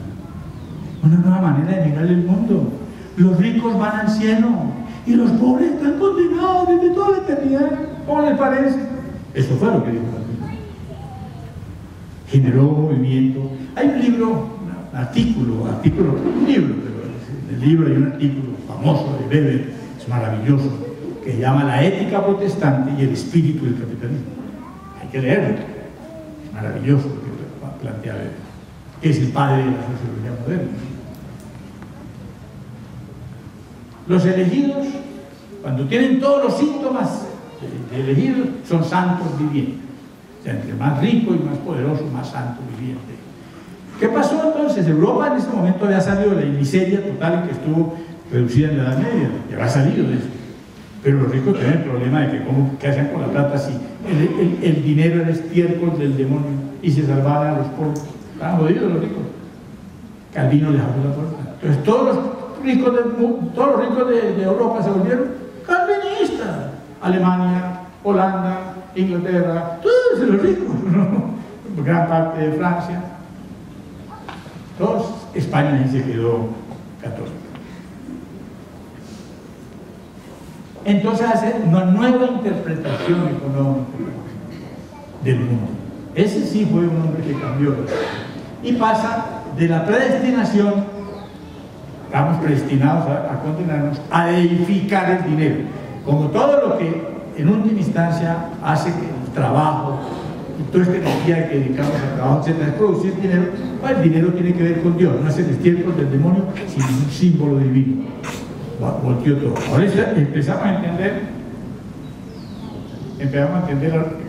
una nueva manera de mirar el mundo. Los ricos van al cielo y los pobres están condenados desde toda la eternidad. ¿Cómo les parece? Eso fue lo que dijo Calvino. Generó un movimiento. Hay un libro, un libro, pero en el libro hay un artículo famoso de Weber, es maravilloso, que se llama La ética protestante y el espíritu del capitalismo. Hay que leerlo. Es maravilloso lo que plantea Weber, que es el padre de la sociología moderna. Los elegidos, cuando tienen todos los síntomas de elegidos, son santos vivientes. O sea, entre más rico y más poderoso, más santo viviente. ¿Qué pasó entonces? Europa en ese momento había salido de la miseria total que estuvo reducida en la Edad Media, ya había salido de eso. Pero los ricos tienen el problema de que ¿qué hacían con la plata si el dinero era estiércol del demonio y se salvaban a los pobres? Estaban jodidos los ricos. Calvino les abrió la puerta. Entonces todos los ricos de Europa se volvieron calvinistas. Alemania, Holanda, Inglaterra, todos los ricos, ¿no? Gran parte de Francia. Todos, España ahí se quedó católica. Entonces hace una nueva interpretación económica del mundo. Ese sí fue un hombre que cambió. Y pasa de la predestinación, estamos predestinados a condenarnos, a deificar el dinero. Como todo lo que en última instancia hace que el trabajo y toda esta energía que dedicamos al trabajo, etcétera, es producir dinero, pues el dinero tiene que ver con Dios, no es el estiércol del demonio, sino un símbolo divino. Volteó todo. Ahora empezamos a entender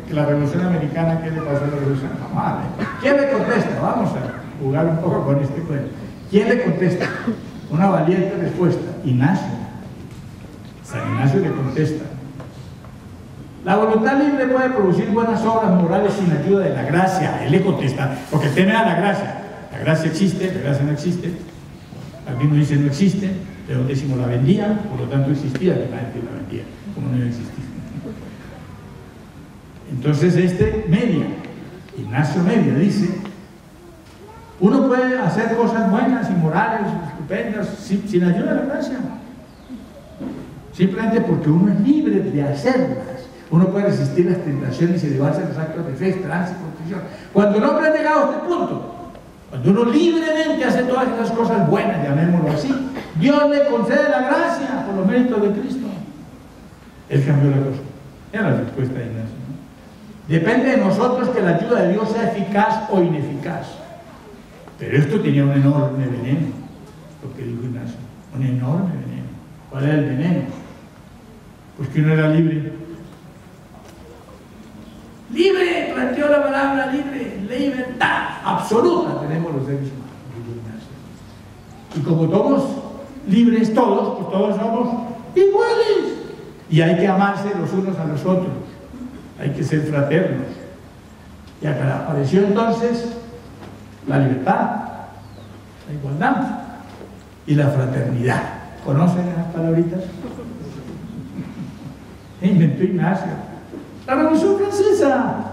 que la Revolución Americana, ¿qué le pasó a la Revolución? Mamá, ¿quién le contesta? Vamos a jugar un poco con este cuento. ¿Quién le contesta? Una valiente respuesta. Ignacio. San Ignacio le contesta. La voluntad libre puede producir buenas obras morales sin ayuda de la gracia. Él le contesta, porque teme a la gracia. La gracia existe, la gracia no existe. Alguien dice no existe, pero X la vendía, por lo tanto existía, que la gente la vendía, como no iba a existir. Entonces Ignacio Media dice, uno puede hacer cosas buenas y morales, estupendas, sin ayuda de la gracia. Simplemente porque uno es libre de hacerlas. Uno puede resistir las tentaciones y elevarse a los actos de fe, esperanza y contrición. Cuando el hombre ha llegado a este punto, cuando uno libremente hace todas esas cosas buenas, llamémoslo así, Dios le concede la gracia por los méritos de Cristo. Él cambió la cosa. Era la respuesta de Ignacio, ¿no? Depende de nosotros que la ayuda de Dios sea eficaz o ineficaz. Pero esto tenía un enorme veneno, lo que dijo Ignacio, un enorme veneno. ¿Cuál era el veneno? Pues que uno era libre. Libre, planteó la palabra libre. libertad absoluta tenemos los seres humanos. Y como somos libres todos, pues todos somos iguales. Y hay que amarse los unos a los otros, hay que ser fraternos. Y acá apareció entonces la libertad, la igualdad y la fraternidad. ¿Conocen esas palabritas? Inventó Ignacio. La Revolución Francesa.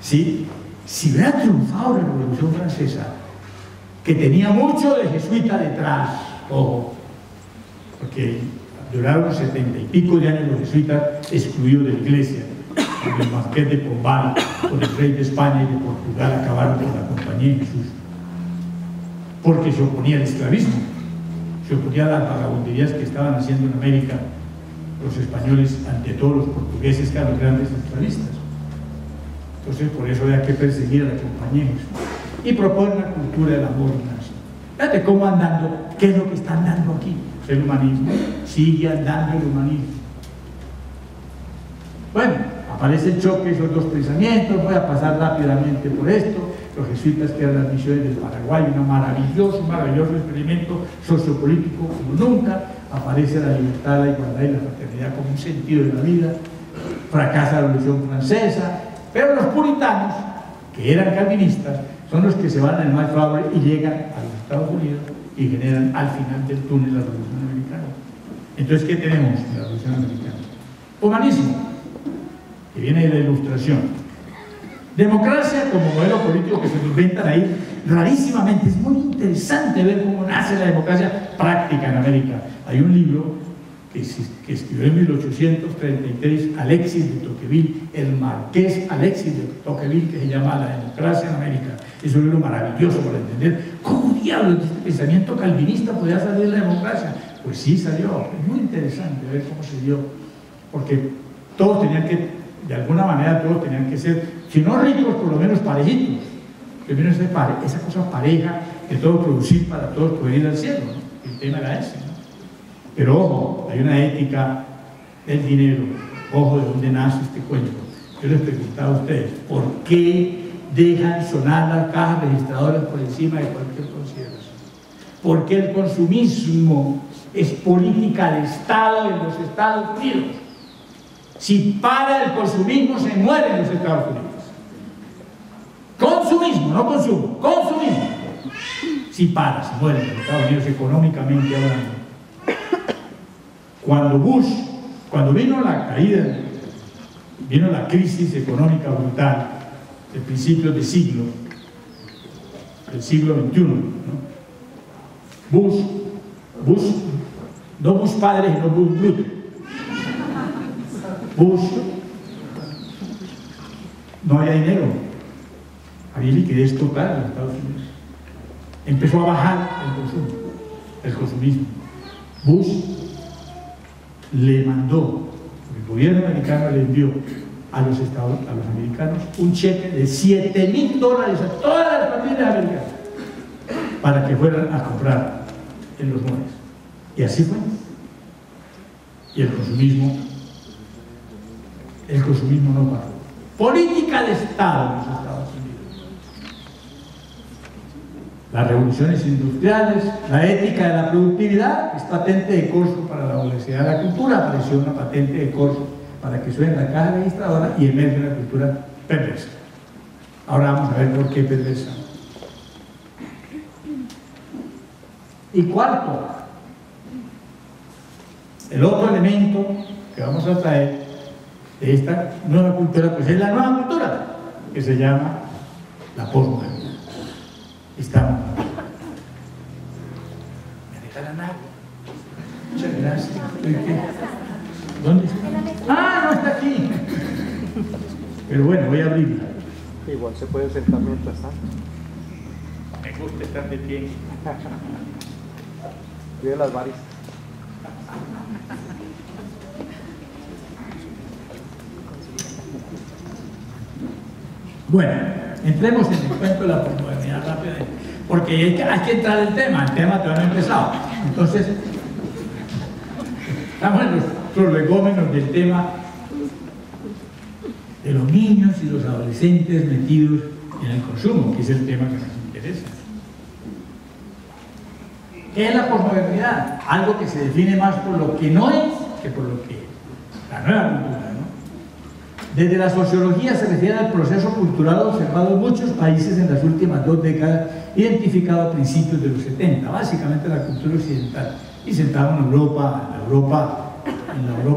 Sí, si hubiera triunfado la Revolución Francesa, que tenía mucho de jesuita detrás, ojo, porque duraron 70 y pico de años los jesuitas excluidos de la iglesia, con el Marqués de Pombal, con el rey de España y de Portugal acabaron con la Compañía de Jesús, porque se oponía al esclavismo, se oponía a las vagabunderías que estaban haciendo en América los españoles ante todos los portugueses, que eran los grandes esclavistas. Entonces por eso había que perseguir a la Compañía de Jesús y proponer la cultura del amor y nación. Fíjate cómo andando, qué es lo que está andando aquí. El humanismo, sigue andando el humanismo. Bueno, aparece el choque, esos dos pensamientos. Voy a pasar rápidamente por esto. Los jesuitas, que eran las misiones del Paraguay, un maravilloso experimento sociopolítico como nunca. Aparece la libertad, la igualdad y la fraternidad como un sentido de la vida. Fracasa la Revolución Francesa, pero los puritanos, que eran calvinistas, son los que se van al Mayflower y llegan a los Estados Unidos y generan al final del túnel la Revolución Americana. Entonces, ¿qué tenemos en la Revolución Americana? Humanismo, que viene de la Ilustración. Democracia como modelo político que se inventan ahí rarísimamente. Es muy interesante ver cómo nace la democracia práctica en América. Hay un libro que escribió en 1833 Alexis de Tocqueville, el marqués Alexis de Tocqueville, que se llama La democracia en América. Es un libro maravilloso para entender cómo diablos de este pensamiento calvinista podía salir la democracia. Pues sí salió. Es muy interesante ver cómo se dio, porque todos tenían que, de alguna manera todos tenían que ser, si no ricos, por lo menos parejitos. Primero esa cosa pareja de todos producir para todos poder ir al cielo, ¿no? El tema era ese, ¿no? Pero ojo, hay una ética del dinero. Ojo de dónde nace este cuento. Yo les preguntaba a ustedes, ¿por qué dejan sonar las cajas registradoras por encima de cualquier consideración? ¿Por qué el consumismo es política de Estado en los Estados Unidos? Si para el consumismo, se muere en los Estados Unidos. Consumismo, no consumo, consumismo. Si para, se muere en los Estados Unidos económicamente hablando. Cuando vino la caída, vino la crisis económica brutal de principios del siglo XXI, ¿no? No Bush padre, sino Bush bruto. No había dinero, había liquidez total en los Estados Unidos. Empezó a bajar el consumo, el consumismo. Bush le mandó, el gobierno americano le envió a los americanos un cheque de $7.000 a todas las familias americanas para que fueran a comprar en los moles. Y así fue. Y el consumismo no paró. Política de Estado en los Estados Unidos. Las revoluciones industriales, la ética de la productividad es patente de corso para la Universidad de la Cultura. Apareció una patente de corso para que suene la caja registradora y emerge una cultura perversa. Ahora vamos a ver por qué perversa. Y cuarto, el otro elemento que vamos a traer de esta nueva cultura, pues es la nueva cultura, que se llama la posmodernidad. Estamos. ¿Me regalan agua? Muchas gracias. ¿Dónde está? ¡Ah, no está aquí! Pero bueno, voy a abrirla. Igual se puede sentar mientras tanto. Me gusta estar de pie. Cuide las varices. Bueno, entremos en el cuento de la posmodernidad rápidamente, porque hay que entrar en el tema todavía no ha empezado. Entonces, estamos en los prolegómenos del tema de los niños y los adolescentes metidos en el consumo, que es el tema que nos interesa. ¿Qué es la posmodernidad? Algo que se define más por lo que no es que por lo que es. La nueva cultura, ¿no? Desde la sociología se refiere al proceso cultural observado en muchos países en las últimas 2 décadas, identificado a principios de los 70, básicamente la cultura occidental, y sentado en Europa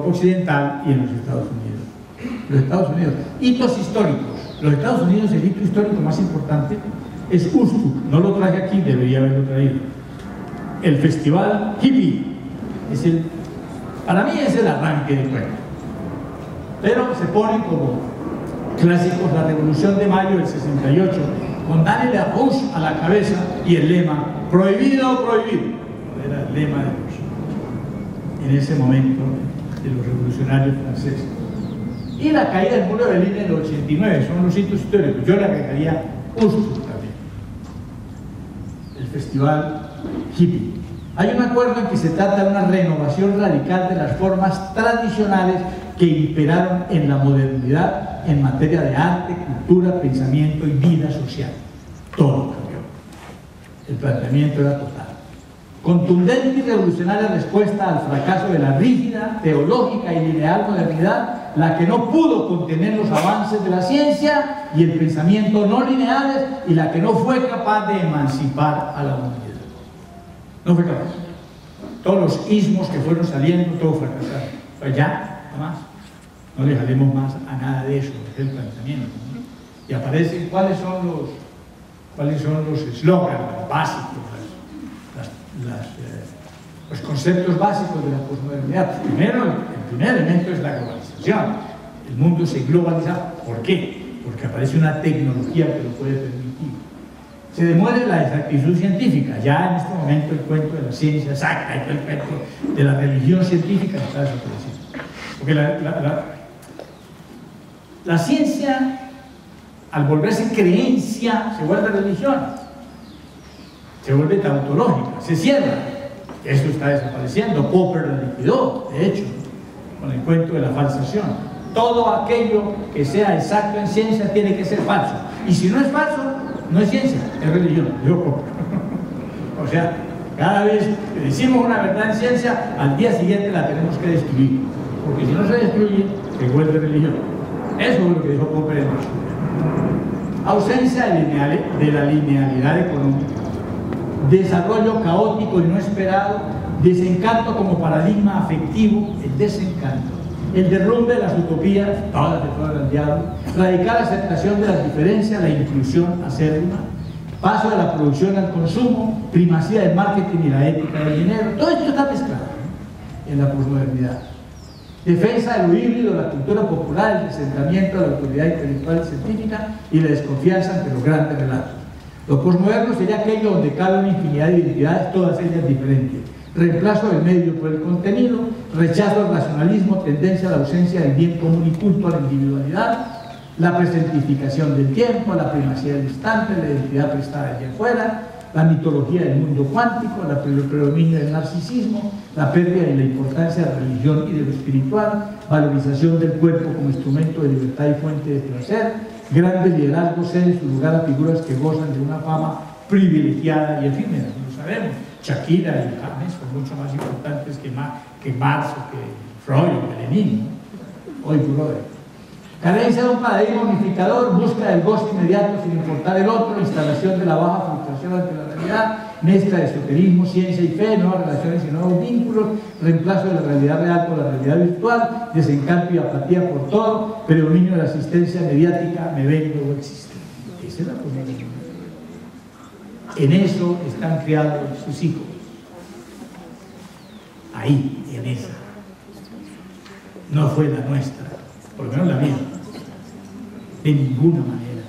occidental y en los Estados Unidos. Los Estados Unidos, hitos históricos. Los Estados Unidos, el hito histórico más importante es Woodstock. No lo traje aquí, debería haberlo traído. El festival hippie para mí es el arranque de cuento, pero se pone como clásicos la Revolución de Mayo del 68 con Daniel Larouche a la cabeza y el lema prohibido, prohibido. Era el lema de los, en ese momento, de los revolucionarios franceses. Y la caída del muro de Berlín en el 89, son los hitos históricos. Yo le agregaría Woodstock también, el festival hippie. Hay un acuerdo en que se trata de una renovación radical de las formas tradicionales que imperaron en la modernidad en materia de arte, cultura, pensamiento y vida social. Todo cambió. El planteamiento era total. Contundente y revolucionaria respuesta al fracaso de la rígida, teológica y lineal modernidad, la que no pudo contener los avances de la ciencia y el pensamiento no lineales, y la que no fue capaz de emancipar a la humanidad. No fue capaz. Todos los ismos que fueron saliendo, todo fracasaron. Pues ya, nada más. No le jalemos más a nada de eso, es el pensamiento, ¿no? Y aparecen cuáles son los eslóganes básicos, los conceptos básicos de la posmodernidad. Primero, el primer elemento es la globalización. El mundo se globaliza. ¿Por qué? Porque aparece una tecnología que lo puede permitir. Se demuestra la exactitud científica. Ya en este momento el cuento de la ciencia exacta y el cuento de la religión científica está desapareciendo. Porque la ciencia, al volverse creencia, se vuelve religión, se vuelve tautológica, se cierra. Esto está desapareciendo. Popper la liquidó, de hecho, con el cuento de la falsación. Todo aquello que sea exacto en ciencia tiene que ser falso. Y si no es falso, no es ciencia, es religión. Digo Popper. O sea, cada vez que decimos una verdad en ciencia, al día siguiente la tenemos que destruir. Porque si no se destruye, se vuelve religión. Eso es lo que dijo Popper en la ausencia de la linealidad económica, desarrollo caótico y no esperado, desencanto como paradigma afectivo, el desencanto, el derrumbe de las utopías, todas el diablo, radical aceptación de las diferencias, la inclusión acérrima, paso de la producción al consumo, primacía del marketing y la ética del dinero. Todo esto está mezclado, ¿no?, en la posmodernidad. Defensa de lo híbrido, la cultura popular, el descentramiento de la autoridad intelectual y científica y la desconfianza ante los grandes relatos. Lo posmoderno sería aquello donde cabe una infinidad de identidades, todas ellas diferentes. Reemplazo del medio por el contenido, rechazo al racionalismo, tendencia a la ausencia del bien común y culto a la individualidad, la presentificación del tiempo, la primacía del instante, la identidad prestada desde afuera, la mitología del mundo cuántico, el predominio del narcisismo, la pérdida de la importancia de la religión y de lo espiritual, valorización del cuerpo como instrumento de libertad y fuente de placer, grandes liderazgos ceden su lugar a figuras que gozan de una fama privilegiada y efímera, lo sabemos. Shakira y James son mucho más importantes que Marx o que Freud o que Lenin, ¿no? Hoy brother. Carencia de un paradigma unificador, búsqueda del goce inmediato sin importar el otro, instalación de la baja fluctuación ante la realidad, mezcla de esoterismo, ciencia y fe, nuevas relaciones y nuevos vínculos, reemplazo de la realidad real por la realidad virtual, desencanto y apatía por todo, predominio de la asistencia mediática, me vendo o existo. Esa es la posmodernidad. En eso están criados sus hijos. Ahí, en esa. No fue la nuestra, por lo menos la mía. De ninguna manera.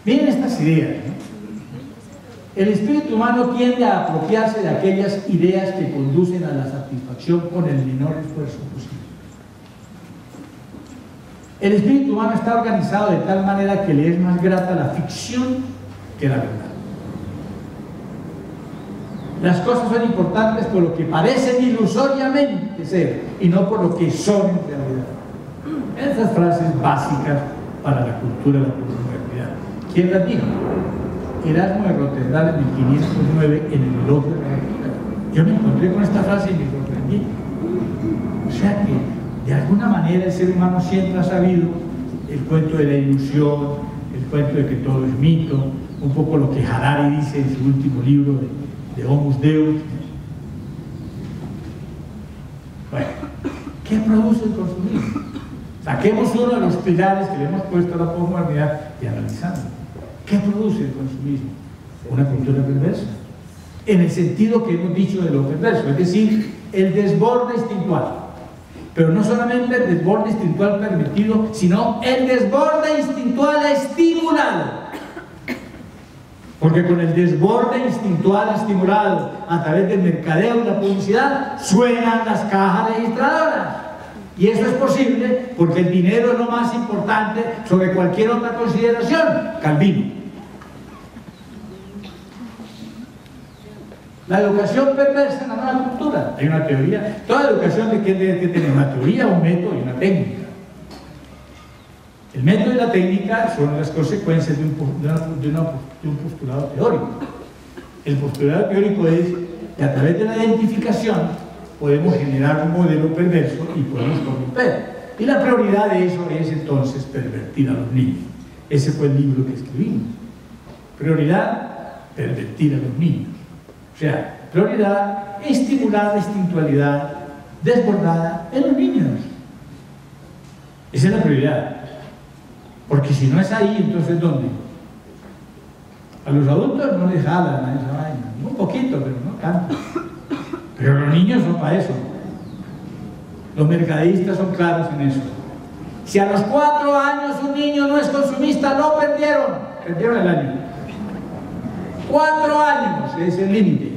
Miren estas ideas, ¿no? El espíritu humano tiende a apropiarse de aquellas ideas que conducen a la satisfacción con el menor esfuerzo posible. El espíritu humano está organizado de tal manera que le es más grata la ficción que la verdad. Las cosas son importantes por lo que parecen ilusoriamente ser y no por lo que son en realidad. Esas frases básicas para la cultura de la posmodernidad. ¿Quién las dijo? Erasmo de Rotterdam en 1509 en el elogio de la vida. Yo me encontré con esta frase y me sorprendí. O sea que de alguna manera el ser humano siempre ha sabido el cuento de la ilusión, el cuento de que todo es mito, un poco lo que Harari dice en su último libro de Homus Deus. Bueno, ¿qué produce el consumismo? Saquemos uno de los pilares que le hemos puesto a la posmodernidad y analizando. ¿Qué produce el consumismo? Una cultura perversa. En el sentido que hemos dicho de lo perverso, es decir, el desborde instintual. Pero no solamente el desborde instintual permitido, sino el desborde instintual estimulado. Porque con el desborde instintual estimulado a través del mercadeo y la publicidad, suenan las cajas registradoras. Y eso es posible porque el dinero es lo más importante sobre cualquier otra consideración. Calvino. La educación perversa en la nueva cultura. Hay una teoría. Toda educación debe tener una teoría, un método y una técnica. El método y la técnica son las consecuencias de un postulado teórico. El postulado teórico es que a través de la identificación podemos generar un modelo perverso y podemos corromper. Y la prioridad de eso es entonces pervertir a los niños. Ese fue el libro que escribimos. Prioridad, pervertir a los niños. O sea, prioridad, estimular la instintualidad desbordada en los niños. Esa es la prioridad. Porque si no es ahí, entonces ¿dónde? A los adultos no les jalan a esa vaina. Un poquito, pero no tanto. Pero los niños son para eso. Los mercaderistas son claros en eso. Si a los 4 años un niño no es consumista, no perdieron el año. 4 años es el límite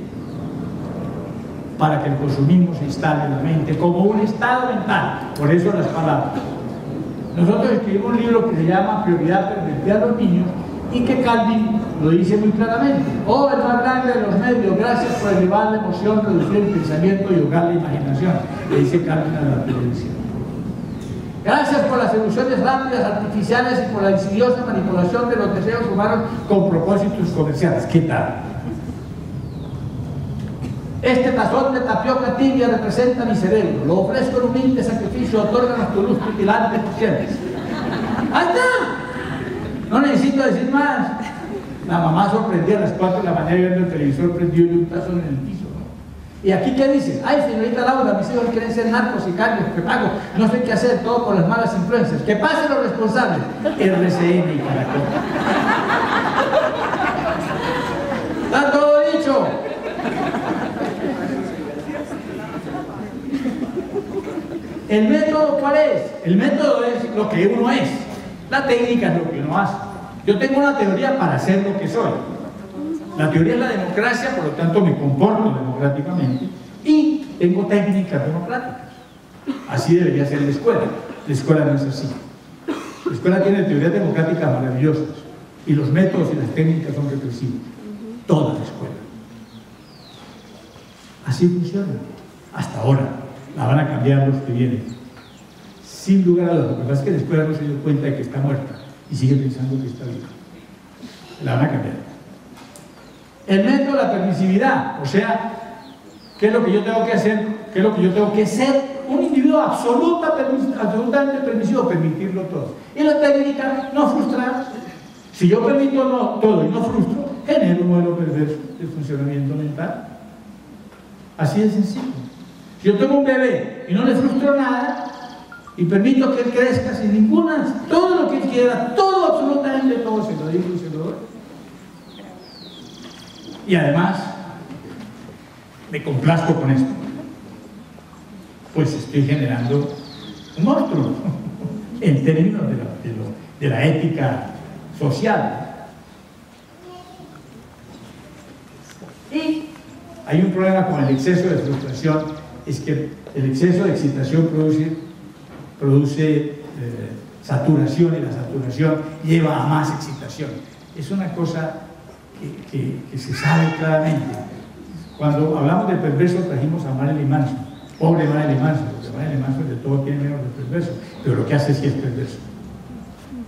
para que el consumismo se instale en la mente como un estado mental. Por eso las palabras. Nosotros escribimos un libro que se llama Prioridad pervertir a los niños y que Calvin lo dice muy claramente. Oh, el más grande de los medios, gracias por elevar la emoción, reducir el pensamiento y ahogar la imaginación, le dice Calvin a la televisión. Gracias por las seducciones rápidas, artificiales y por la insidiosa manipulación de los deseos humanos con propósitos comerciales. ¿Qué tal? Este tazón de tapioca tibia representa mi cerebro. Lo ofrezco en humilde sacrificio, otórganos tu luz titilante por siempre. ¡Ahí está! No necesito decir más. La mamá sorprendía a las 4 de la mañana viendo el televisor prendido y un tazón en el piso, ¿no? ¿Y aquí qué dices? Ay, señorita Laura, mis hijos quieren ser narcos, sicarios, prepagos, no sé qué hacer, todo por las malas influencias. ¡Que pasen los responsables! RCN y Caracol. ¡Está todo dicho! ¿El método cuál es? El método es lo que uno es. La técnica es lo que uno hace. Yo tengo una teoría para ser lo que soy. La teoría es la democracia, por lo tanto me comporto democráticamente y tengo técnicas democráticas. Así debería ser la escuela. La escuela no es así. La escuela tiene teorías democráticas maravillosas y los métodos y las técnicas son represivos. Toda la escuela. Así funciona. Hasta ahora. La van a cambiar los que vienen. Sin lugar a dudas. Lo que pasa es que la escuela no se dio cuenta de que está muerta y sigue pensando que está viva. La van a cambiar. El método de la permisividad, o sea, ¿qué es lo que yo tengo que hacer? ¿Qué es lo que yo tengo que ser? Un individuo absolutamente permisivo, permitirlo todo. Y la técnica, no frustrar. Si yo permito todo y no frustro, genero un modelo perverso de funcionamiento mental. Así de sencillo. Si yo tengo un bebé y no le frustro nada y permito que él crezca sin ninguna, todo lo que él quiera, todo, absolutamente todo, se lo digo y se lo doy. Y además, me complazco con esto. Pues estoy generando un monstruo en términos de la ética social. Y hay un problema con el exceso de frustración, es que el exceso de excitación produce saturación y la saturación lleva a más excitación. Es una cosa que se sabe claramente. Cuando hablamos de perverso trajimos a Marilyn Manson, pobre Marilyn Manson, porque Marilyn Manson de todo tiene menos de perverso, pero lo que hace sí es perverso.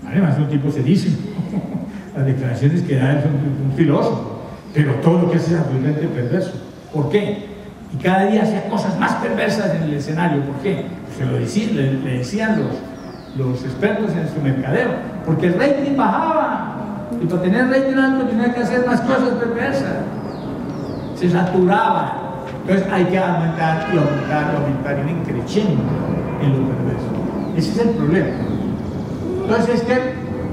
Marilyn Manson es un tipo serísimo. Las declaraciones que da es un filósofo, pero todo lo que hace es absolutamente perverso. ¿Por qué? Y cada día hacía cosas más perversas en el escenario. ¿Por qué? Pues le decían los expertos en su mercadeo, porque el rating bajaba, y para tener rating alto tenía que hacer más cosas perversas, se saturaba. Entonces hay que aumentar y aumentar y aumentar, y ir creciendo en lo perverso. Ese es el problema. Entonces,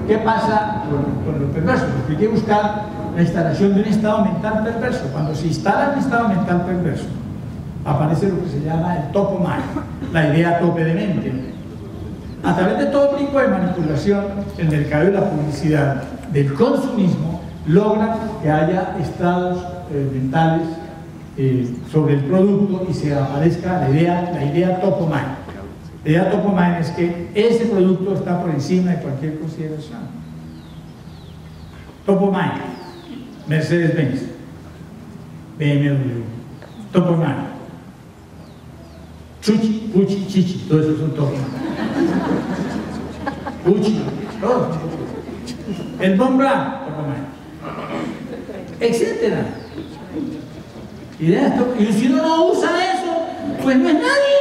¿qué pasa con lo perverso? Porque hay que buscar la instalación de un estado mental perverso. Cuando se instala un estado mental perverso, aparece lo que se llama el topo mind, la idea tope de mente. A través de todo tipo de manipulación, el mercado y la publicidad del consumismo logran que haya estados mentales sobre el producto y se aparezca la idea topo mind. La idea topo mind es que ese producto está por encima de cualquier consideración. Topo mind, Mercedes-Benz, BMW, topo mind, Chuchi, Puchi, Chichi, todo eso son topo mind. Puchi, todo. El Bon Blanc, topo mind, etcétera. Y si uno no usa eso, pues no es nadie.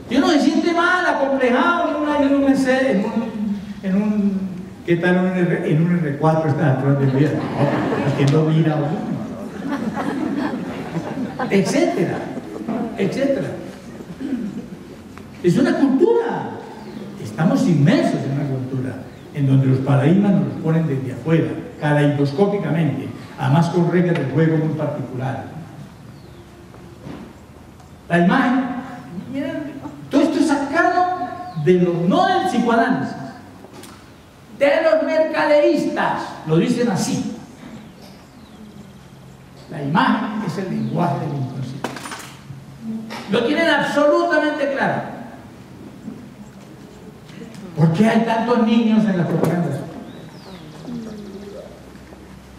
Si uno se siente mal, acomplejado en un Mercedes, ¿qué tal en un R4 estas alturas de vida? No, es que no mira uno. Etcétera, etcétera. Es una cultura. Estamos inmersos en una cultura en donde los paradigmas nos los ponen desde afuera, caleidoscópicamente, además con reglas de juego muy particulares. La imagen, todo esto es sacado no del psicoanálisis, de los mercaderistas, lo dicen así. La imagen es el lenguaje del inconsciente. Lo tienen absolutamente claro. ¿Por qué hay tantos niños en las propagandas?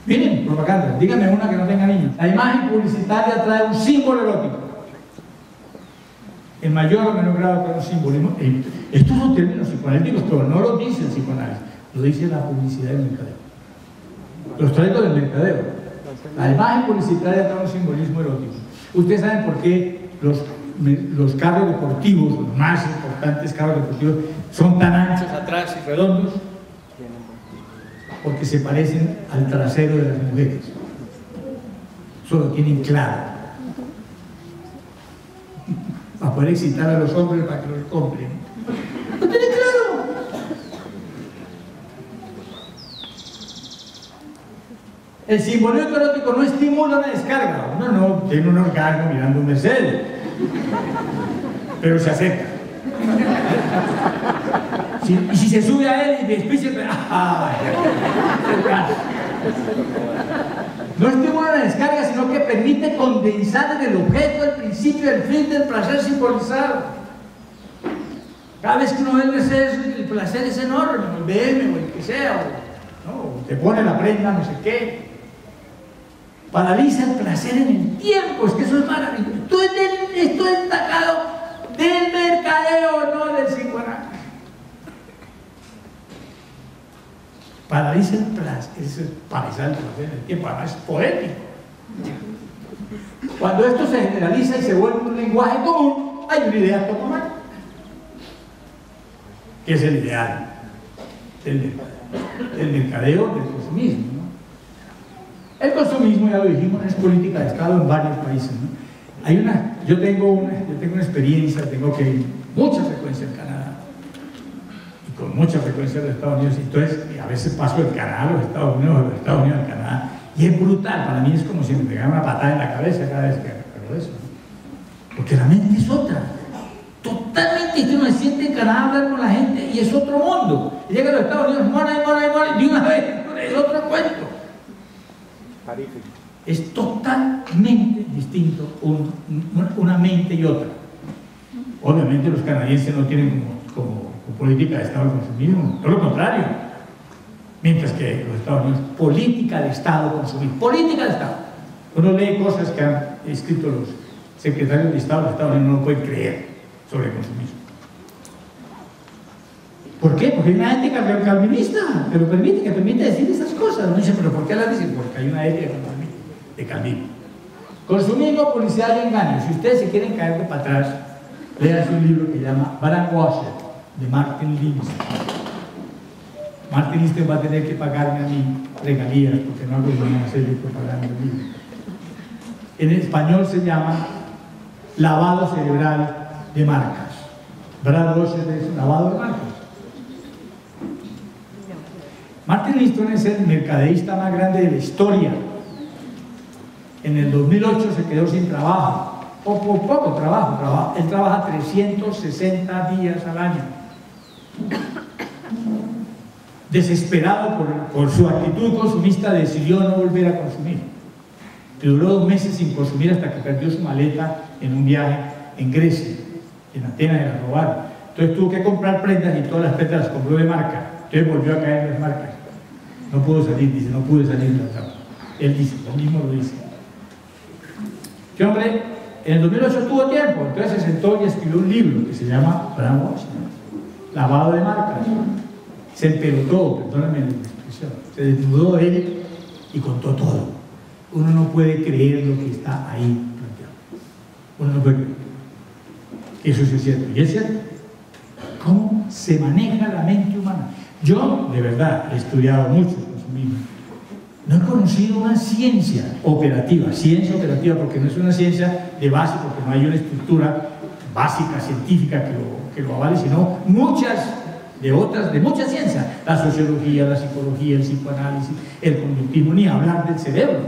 Miren, propaganda, díganme una que no tenga niños. La imagen publicitaria trae un símbolo erótico. En mayor o menor grado trae un simbolismo. Estos son términos psicoanalíticos, pero no los dice el psicoanálisis, lo dice la publicidad del mercadeo. Los traigo del mercadeo. La imagen publicitaria trae un simbolismo erótico. Ustedes saben por qué los carros deportivos, los más importantes carros deportivos, son tan anchos atrás y redondos, porque se parecen al trasero de las mujeres. Eso lo tienen claro. Para poder excitar a los hombres para que los compren. ¿Lo tienen claro? El simbolismo erótico no estimula una descarga. Uno no tiene un orgasmo mirando un Mercedes, pero se acerca. Y si se sube a él y despicha, no estimula la descarga, sino que permite condensar en el objeto el principio del fin del placer simbolizado. Cada vez que uno ve el Mercedes, el placer es enorme, o el BM, o el que sea, o te pone la prenda, no sé qué. Paraliza el placer en el tiempo, es que eso es maravilloso. Esto es sacado del mercadeo, no del psicoanálisis. Paraliza el placer, es paralizar el placer en el tiempo, además es poético. Cuando esto se generaliza y se vuelve un lenguaje común, hay una idea poco más, que es el ideal del mercadeo, del consumismo, ¿no? El consumismo, ya lo dijimos, es política de Estado en varios países, ¿no? Yo tengo una experiencia, tengo que ir mucha frecuencia en Canadá, y con mucha frecuencia en los Estados Unidos, entonces a veces paso del Canadá a los Estados Unidos, de los Estados Unidos al Canadá, y es brutal, para mí es como si me pegara una patada en la cabeza cada vez que hago eso, ¿no? Porque la mente es otra, totalmente, que uno se siente en Canadá a hablar con la gente, y es otro mundo, y llega a los Estados Unidos, mora, de una vez, es otro cuento. Es totalmente distinto una mente y otra. Obviamente los canadienses no tienen como política de Estado el consumismo, todo lo contrario. Mientras que los Estados Unidos, política de Estado consumismo, política de Estado. Uno lee cosas que han escrito los secretarios de Estado de Estados Unidos no lo pueden creer sobre el consumismo. ¿Por qué? Porque hay una ética calvinista que lo permite, que permite decir esas cosas. No dice, pero ¿por qué las dicen? Porque hay una ética de Calvino. Consumismo, publicidad y engaño. Si ustedes se quieren caer de para atrás, lean un libro que se llama Brainwashed, de Martin Lindstein. Martin Lindstein va a tener que pagarme a mí regalías porque no hago ninguna serie de propaganda del libro. En español se llama lavado cerebral de marcas. Brainwashed es lavado de marcas. Martin Lindstein es el mercaderista más grande de la historia. En el 2008 se quedó sin trabajo, o por poco trabajo. Él trabaja 360 días al año. Desesperado por su actitud consumista, decidió no volver a consumir. Y duró 2 meses sin consumir hasta que perdió su maleta en un viaje en Grecia, en Atenas, y la robaron. Entonces tuvo que comprar prendas y todas las prendas las compró de marca. Entonces volvió a caer en las marcas. No pudo salir, dice, no pude salir de la tabla. Él dice, él mismo lo dice. Que hombre, en el 2008 tuvo tiempo, entonces se sentó y escribió un libro que se llama Brainwashed, lavado de marcas. Se empelotó, perdónenme la expresión, se desnudó él y contó todo. Uno no puede creer lo que está ahí planteado. Uno no puede creer. Eso sí es cierto. Y es cierto. ¿Cómo se maneja la mente humana? Yo, de verdad, he estudiado mucho consumismo. No he conocido una ciencia operativa porque no es una ciencia de base, porque no hay una estructura básica, científica que lo avale, sino de muchas ciencias, la sociología, la psicología, el psicoanálisis, el conductismo, ni hablar del cerebro,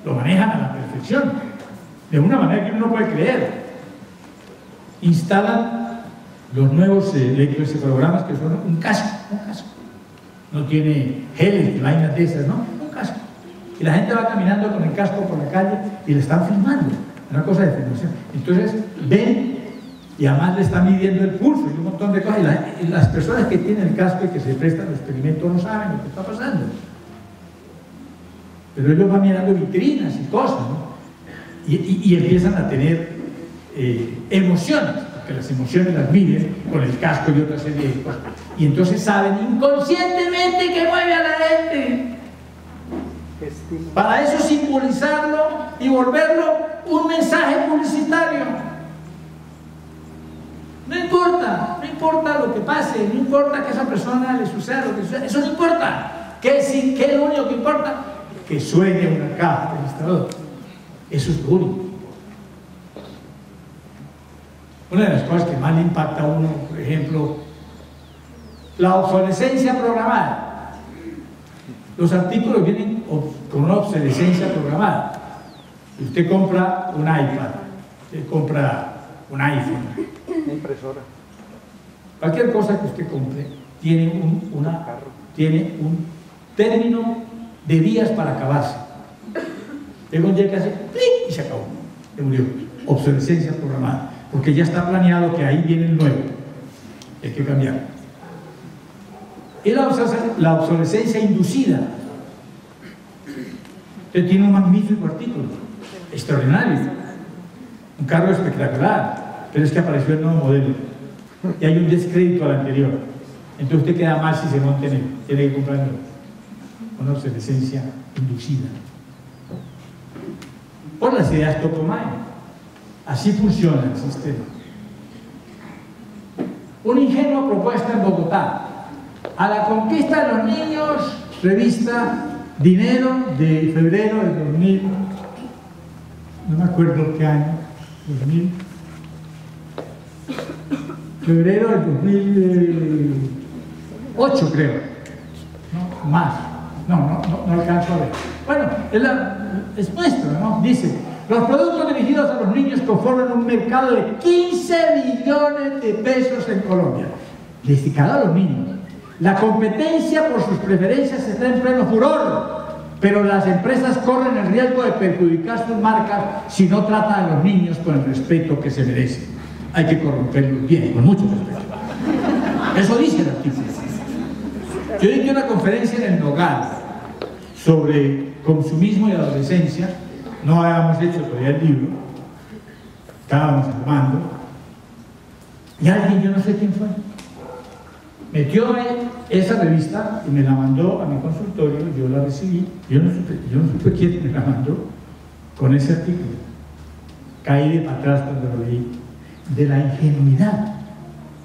lo manejan a la perfección, de una manera que uno no puede creer. Instalan los nuevos electroencefalogramas que son un casco, no tiene geles, vainas de esas, ¿no? Y la gente va caminando con el casco por la calle y le están filmando, una cosa de filmación. Entonces ven y además le están midiendo el pulso y un montón de cosas. Y las personas que tienen el casco y que se prestan al experimento no saben lo que está pasando. Pero ellos van mirando vitrinas y cosas, ¿no? Y empiezan a tener emociones, porque las emociones las miden con el casco y otra serie de cosas. Y entonces saben inconscientemente que mueve a la gente. Para eso simbolizarlo y volverlo un mensaje publicitario. No importa lo que pase, no importa que a esa persona le suceda lo que suceda, eso no importa. ¿Qué es lo único que importa? Que suene una caja registradora. Eso es lo único. Una de las cosas que más le impacta a uno, por ejemplo, la obsolescencia programada. Los artículos vienen con una obsolescencia programada. Si usted compra un iPad, usted compra un iPhone, una impresora, cualquier cosa que usted compre tiene un término de días para acabarse. Llega un día que hace ¡clic! Y se acabó, se murió. Obsolescencia programada, porque ya está planeado que ahí viene el nuevo, hay que cambiar. Y la obsolescencia inducida. Usted tiene un magnífico artículo, extraordinario, un carro espectacular, pero es que apareció el nuevo modelo y hay un descrédito al anterior. Entonces usted queda mal si se monta en él, tiene que comprarlo. Una obsolescencia inducida por las ideas top of mind. Así funciona el sistema. Una ingenua propuesta en Bogotá: a la conquista de los niños, revista Dinero de febrero del 2000, no me acuerdo qué año, 2000, febrero del 2008 creo, no, más, no alcanzo a ver. Bueno, es nuestro, ¿no? Dice, los productos dirigidos a los niños conforman un mercado de 15 millones de pesos en Colombia, dedicado a los niños. La competencia por sus preferencias está en pleno furor, pero las empresas corren el riesgo de perjudicar sus marcas si no tratan a los niños con el respeto que se merecen. Hay que corromperlos bien, con mucho respeto. Eso dice el artículo. Yo dije una conferencia en el Nogal sobre consumismo y adolescencia, no habíamos hecho todavía el libro, estábamos armando, y alguien, yo no sé quién fue, metió esa revista y me la mandó a mi consultorio, yo la recibí, yo no supe quién me la mandó con ese artículo. Caí de para atrás cuando lo leí, de la ingenuidad.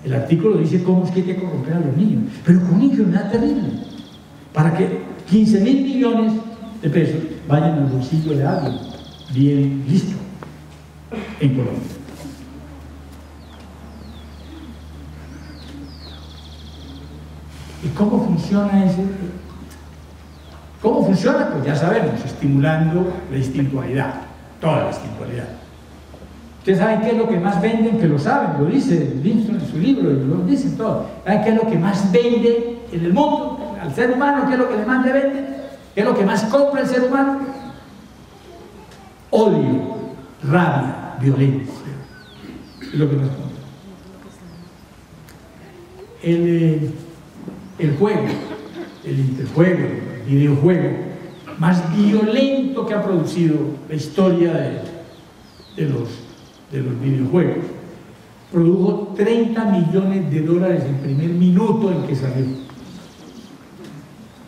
El artículo dice cómo es que hay que corromper a los niños, pero con una ingenuidad terrible, para que 15.000 millones de pesos vayan al bolsillo de alguien bien listo en Colombia. ¿Y cómo funciona ese? ¿Cómo funciona? Pues ya sabemos, estimulando la instintualidad, toda la instintualidad. Ustedes saben qué es lo que más venden, que lo saben, lo dice Winston en su libro, y lo dicen todos. ¿Saben qué es lo que más vende en el mundo, al ser humano? ¿Qué es lo que más le vende? ¿Qué es lo que más compra el ser humano? Odio, rabia, violencia. Es lo que más compra. El juego, el interjuego, el videojuego más violento que ha producido la historia de los videojuegos, produjo $30 millones el primer minuto en que salió.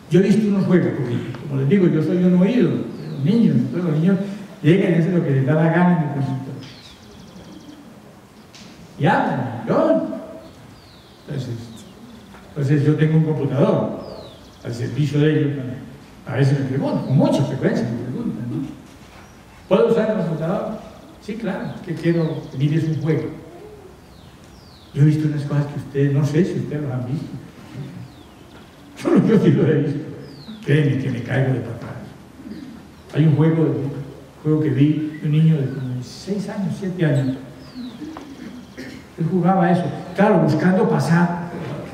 Yo he visto unos juegos, porque, como les digo, yo soy un oído de los niños, entonces los niños llegan y hacen lo que les da la gana en el consultorio. Y hablan, entonces yo tengo un computador al servicio de ellos también. A veces me preguntan, con mucha frecuencia me preguntan, ¿no? ¿Puedo usar el computador? Sí, claro, que quiero que mires un juego. Yo he visto unas cosas que ustedes, no sé si ustedes lo han visto. Solo yo sí lo he visto. Créeme que me caigo de patadas. Hay un juego que vi de un niño de como 6 años, 7 años. Él jugaba eso, claro, buscando pasar,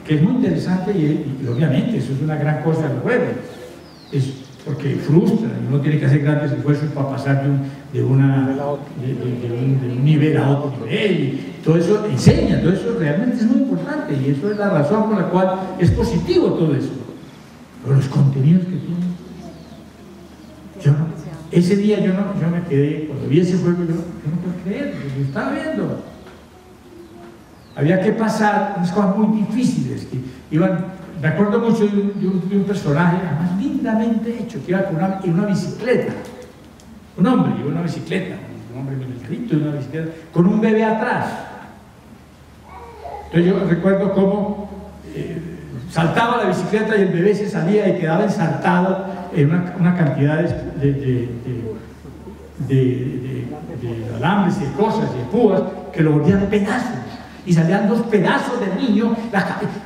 que es muy interesante y obviamente eso es una gran cosa del juego. Es porque frustra, y uno tiene que hacer grandes esfuerzos para pasar de un nivel a otro nivel, y todo eso enseña, todo eso realmente es muy importante, y eso es la razón por la cual es positivo todo eso. Pero los contenidos que tiene, ese día yo me quedé, cuando vi ese juego, yo no puedo creer, lo estaba viendo. Había que pasar unas cosas muy difíciles que iban. Me acuerdo mucho de un personaje, además lindamente hecho, que iba en una bicicleta. Un hombre iba en una bicicleta, un hombre militarito en una bicicleta, con un bebé atrás. Entonces yo recuerdo cómo saltaba la bicicleta y el bebé se salía y quedaba ensartado en una cantidad de alambres y de cosas y de púas que lo volvían pedazos. Y salían 2 pedazos del niño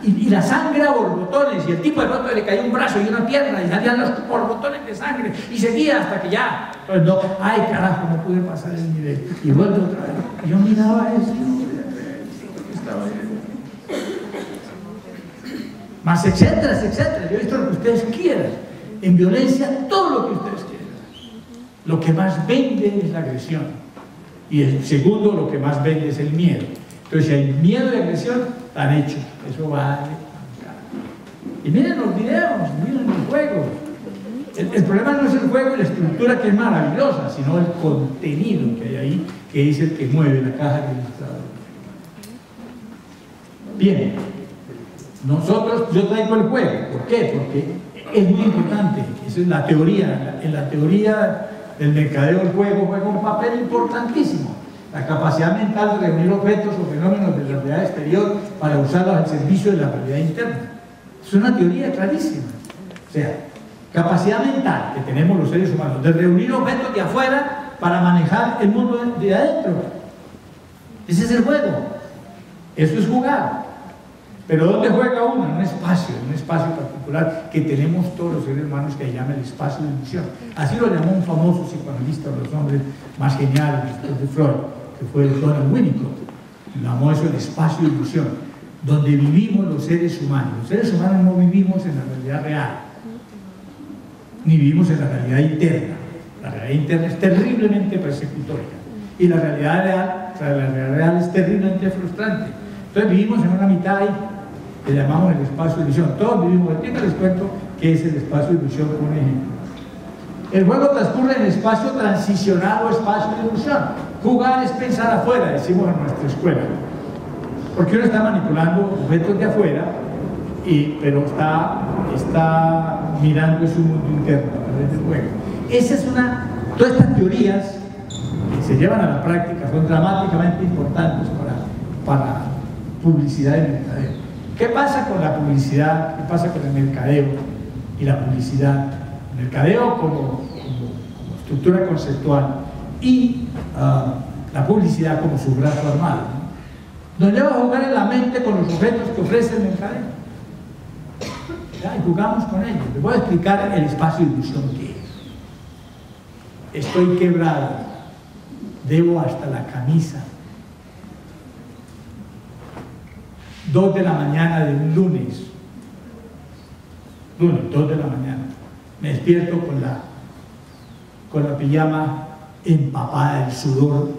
y la sangre a borbotones, y el tipo de pronto le cayó un brazo y una pierna y salían los borbotones de sangre y seguía hasta que ya, pues no, ay carajo, no pude pasar el nivel y vuelvo otra vez. Y yo miraba eso, estaba bien. Más etcétera, etcétera. Yo he visto lo que ustedes quieran, en violencia todo lo que ustedes quieran. Lo que más vende es la agresión, y el segundo, lo que más vende es el miedo. Entonces, si hay miedo y agresión, han hecho. Eso vale. Y miren los videos, miren los juegos. El problema no es el juego y la estructura, que es maravillosa, sino el contenido que hay ahí, que es el que mueve la caja registradora. Bien. Yo traigo el juego. ¿Por qué? Porque es muy importante. Esa es la teoría. En la teoría del mercadeo, el juego juega un papel importantísimo. La capacidad mental de reunir objetos o fenómenos de la realidad exterior para usarlos al servicio de la realidad interna. Es una teoría clarísima. O sea, capacidad mental que tenemos los seres humanos de reunir objetos de afuera para manejar el mundo de adentro. Ese es el juego. Eso es jugar. Pero ¿dónde juega uno? En un espacio particular que tenemos todos los seres humanos, que se llama el espacio de ilusión. Así lo llamó un famoso psicoanalista, uno de los hombres más geniales después de Freud, que fue Donald Winnicott. Llamó eso el espacio de ilusión, donde vivimos los seres humanos. Los seres humanos no vivimos en la realidad real, ni vivimos en la realidad interna. La realidad interna es terriblemente persecutoria, y la realidad real es terriblemente frustrante. Entonces vivimos en una mitad ahí, que llamamos el espacio de ilusión. Todos vivimos. Ahorita les cuento qué es el espacio de ilusión por un ejemplo. El juego transcurre en el espacio transicional o espacio de ilusión. Jugar es pensar afuera, decimos en nuestra escuela. Porque uno está manipulando objetos de afuera, pero está mirando su mundo interno a través del juego. Todas estas teorías que se llevan a la práctica son dramáticamente importantes para publicidad y mercadeo. ¿Qué pasa con la publicidad? ¿Qué pasa con el mercadeo y la publicidad? El mercadeo como estructura conceptual y la publicidad como su brazo armado, ¿no? Nos lleva a jugar en la mente con los objetos que ofrece el mercadeo. ¿Ya? Y jugamos con ellos. Les voy a explicar el espacio de ilusión que es. Estoy quebrado, debo hasta la camisa. 2 de la mañana de un lunes, 2 de la mañana, me despierto con la pijama empapada del sudor,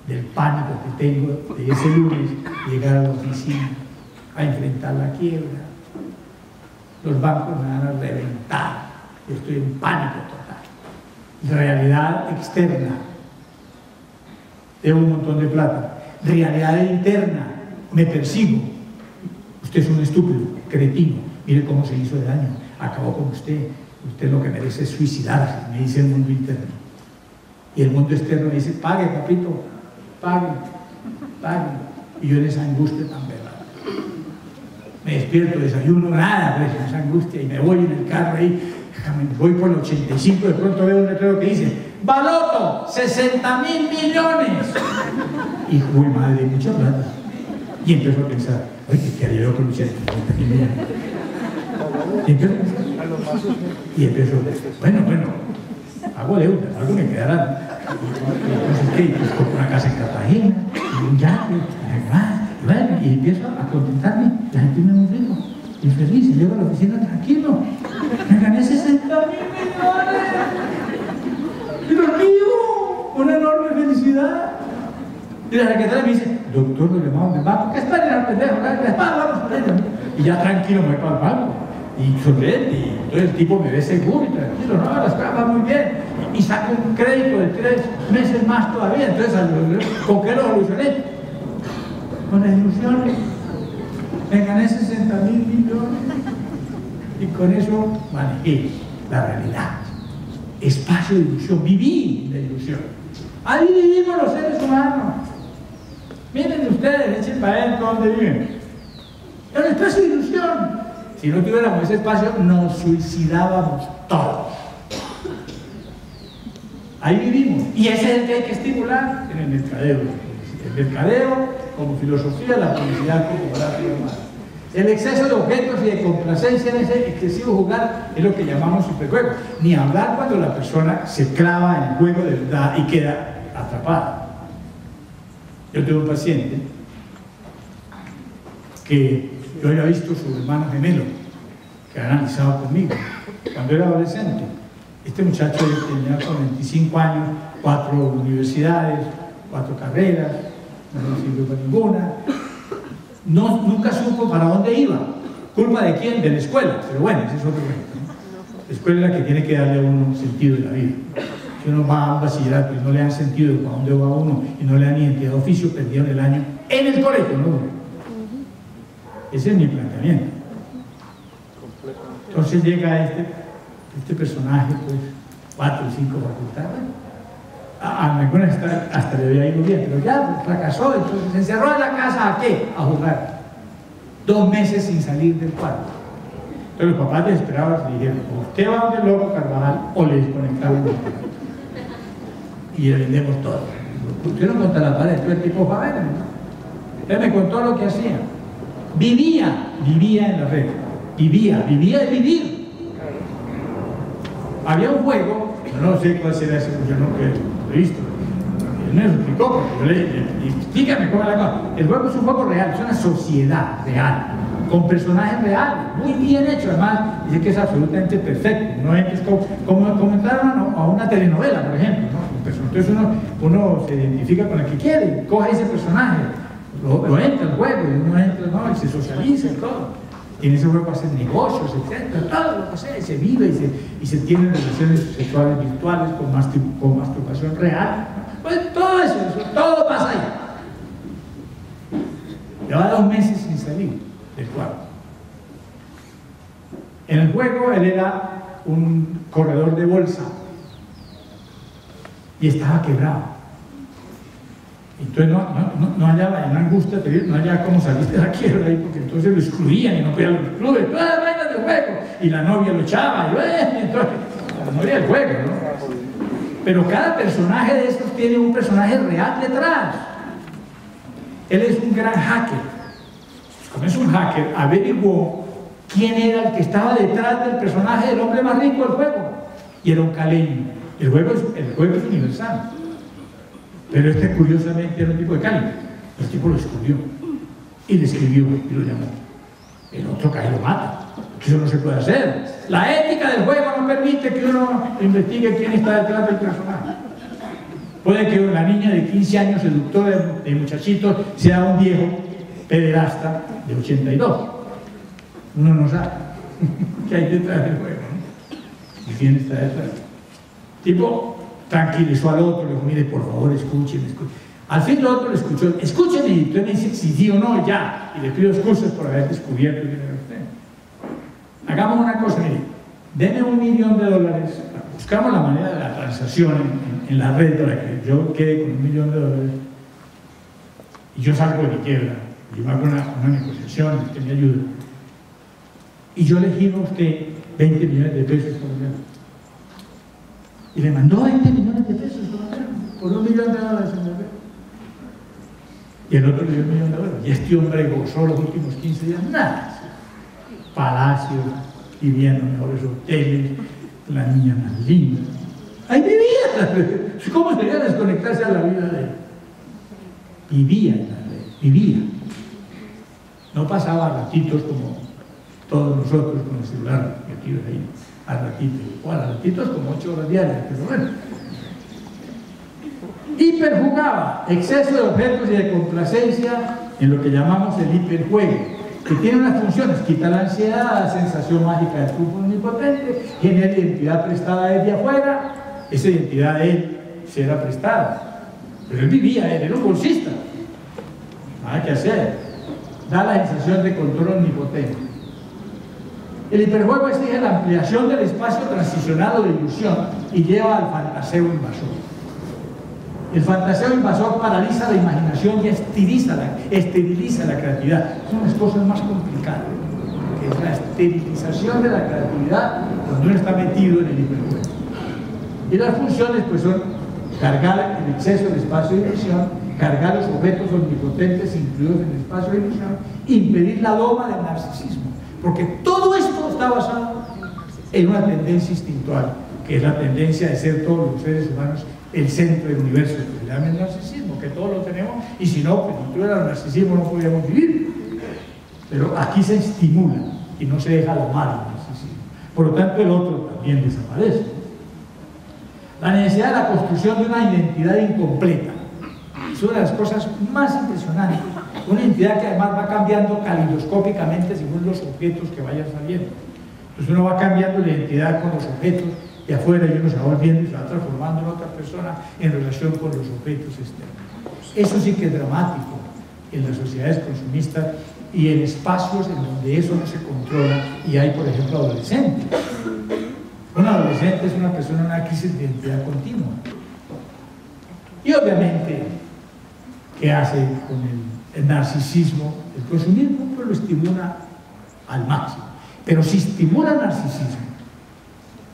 del pánico que tengo de ese lunes, llegar a la oficina, a enfrentar la quiebra. Los bancos me van a reventar, estoy en pánico total. Realidad externa, debo un montón de plata. Realidad interna, me persigo. Usted es un estúpido, cretino, mire cómo se hizo de daño, acabó con usted lo que merece es suicidarse, me dice el mundo interno. Y el mundo externo me dice, pague, papito, pague. Y yo en esa angustia tan velada. Me despierto, desayuno, nada, pues, esa angustia, y me voy en el carro ahí, voy por el 85, de pronto veo un letrero que dice, ¡Baloto! ¡60.000 millones! Y uy, madre, mucha plata. Y empiezo a pensar, oye, ¿qué haría yo con 60.000 millones? Y empiezo, bueno, hago deuda, algo me quedará. Entonces, pues compro una casa en Cartagena, y un yate, y bueno, y empiezo a contentarme. La gente me ve muy rico, y feliz, y llego a la oficina tranquilo. Me gané 60.000 millones. Dios mío, una enorme felicidad. Y la secretaria me dice, doctor, lo llamamos del banco, ¿qué esperen al pendejo? Vamos por ella. Y ya tranquilo me voy para el banco. Y sonriente, y entonces el tipo me ve seguro y tranquilo, no, las cosas van muy bien. Y saco un crédito de 3 meses más todavía. Entonces, ¿con qué lo solucioné? Con las ilusiones. Me gané 60.000 millones. Y con eso manejé la realidad. Espacio de ilusión, viví la ilusión. Ahí vivimos los seres humanos. Miren ustedes, echen para adentro donde viven. En el espacio de ilusión. Si no tuviéramos ese espacio, nos suicidábamos todos. Ahí vivimos. Y ese es el que hay que estimular en el mercadeo. El mercadeo como filosofía, la publicidad como gráfica humana. El exceso de objetos y de complacencia en ese excesivo jugar es lo que llamamos superjuego. Ni hablar cuando la persona se clava en el juego de verdad y queda atrapada. Yo tengo un paciente que yo había visto su hermano gemelo, que ha analizado conmigo, cuando era adolescente. Este muchacho tenía con 25 años, 4 universidades, 4 carreras, no sirvió para ninguna. Nunca supo para dónde iba. ¿Culpa de quién? De la escuela. Pero bueno, ese es otro cuento, ¿no? La escuela es la que tiene que darle a uno un sentido de la vida. Si uno va a un bachillerato y no le dan sentido de para dónde va uno y no le dan identidad de oficio, perdieron el año en el colegio, ¿no? Ese es mi planteamiento. Entonces llega este personaje, pues, 4 o 5 facultades. A algunas hasta le había ido bien, pero ya fracasó, entonces se encerró en la casa. ¿A qué? A jugar. 2 meses sin salir del cuarto. Entonces los papás desesperados le dijeron, o usted va donde el loco Carvajal o le desconectamos el aparato. Y le vendemos todo. Lo pusieron contra la pared, todo el tipo fue a ver, ¿no? Él me contó lo que hacía. Vivía en la red. Vivía de vivir. Había un juego, yo no sé cuál será ese, yo no lo he visto. Él me lo explicó, porque yo le explícame cómo es la cosa. El juego es un juego real, es una sociedad real, con personajes reales, muy bien hecho. Además, dice que es absolutamente perfecto. No es como entrar a una telenovela, por ejemplo, ¿no? Entonces uno se identifica con el que quiere, coge ese personaje, lo entra al juego, y uno entra, ¿no? Y se socializa y todo. Y en ese juego hacen negocios, etc. Todo lo que sea, y se vive y se tienen relaciones sexuales virtuales con masturbación real. Pues todo eso, todo pasa ahí. Lleva 2 meses sin salir del cuarto. En el juego él era un corredor de bolsa y estaba quebrado. Entonces no hallaba, en angustia, no hallaba cómo salir de la quiebra ahí, porque entonces lo excluían y no podía los clubes, vainas de juego, y la novia lo echaba, y entonces la novia del juego, ¿no? Pero cada personaje de estos tiene un personaje real detrás. Él es un gran hacker. Como es un hacker, averiguó quién era el que estaba detrás del personaje del hombre más rico del juego, y era un caleño. El juego es universal. Pero este curiosamente era un tipo de Cali. El tipo lo descubrió y le escribió y lo llamó. El otro cae y lo mata. Eso no se puede hacer. La ética del juego no permite que uno investigue quién está detrás del personaje. Puede que una niña de 15 años, seductora de muchachitos, sea un viejo pederasta de 82. Uno no sabe qué hay detrás del juego, ¿no? ¿Y quién está detrás? Tipo tranquilizó al otro, le dijo, mire, por favor, escúcheme. Al fin el otro le escuchó, escúcheme, y usted me dice si sí o no, ya, y le pido excusas por haber descubierto quién era usted. Hagamos una cosa, mire, deme $1 millón, buscamos la manera de la transacción en la red para que yo quede con $1 millón, y yo salgo de mi quiebra, yo me hago una negociación, que me ayude, y yo le giro a usted 20 millones de pesos por mes. Y le mandó 20 millones de pesos por $1 millón, señor. Y el otro le dio $1 millón. Y este hombre gozó los últimos 15 días nada. Palacios, viviendo en mejores hoteles, la niña más linda. Ahí vivía. ¿Cómo sería desconectarse a la vida de él? Vivía en la red, vivía. No pasaba ratitos como todos nosotros con el celular metidos ahí. A ratitos, o a ratitos como 8 horas diarias, pero bueno. Hiperjugaba, exceso de objetos y de complacencia en lo que llamamos el hiperjuego, que tiene unas funciones: quita la ansiedad, la sensación mágica del triunfo omnipotente, genera identidad prestada desde afuera. Esa identidad de él se era prestada, pero él vivía, él era un bolsista, nada que hacer. Da la sensación de control omnipotente. El hiperjuego exige la ampliación del espacio transicionado de ilusión y lleva al fantaseo invasor. El fantaseo invasor paraliza la imaginación y esteriliza la creatividad. Son las cosas más complicadas, que es la esterilización de la creatividad cuando uno está metido en el hiperjuego. Y las funciones pues son cargar el exceso de espacio de ilusión, cargar los objetos omnipotentes incluidos en el espacio de ilusión, impedir la doma del narcisismo. Porque todo esto está basado en una tendencia instintual, que es la tendencia de ser todos los seres humanos el centro del universo, que se llama el narcisismo, que todos lo tenemos, y si no, pues si no tuviera el narcisismo no podríamos vivir. Pero aquí se estimula y no se deja domar el narcisismo. Por lo tanto, el otro también desaparece. La necesidad de la construcción de una identidad incompleta es una de las cosas más impresionantes. Una identidad que además va cambiando calidoscópicamente según los objetos que vayan saliendo. Entonces uno va cambiando la identidad con los objetos de afuera y uno se va volviendo y se va transformando en otra persona en relación con los objetos externos. Eso sí que es dramático en las sociedades consumistas y en espacios en donde eso no se controla y hay, por ejemplo, adolescentes. Un adolescente es una persona en una crisis de identidad continua. Y obviamente, ¿qué hace con el narcisismo? El consumismo pues lo estimula al máximo. Pero si estimula el narcisismo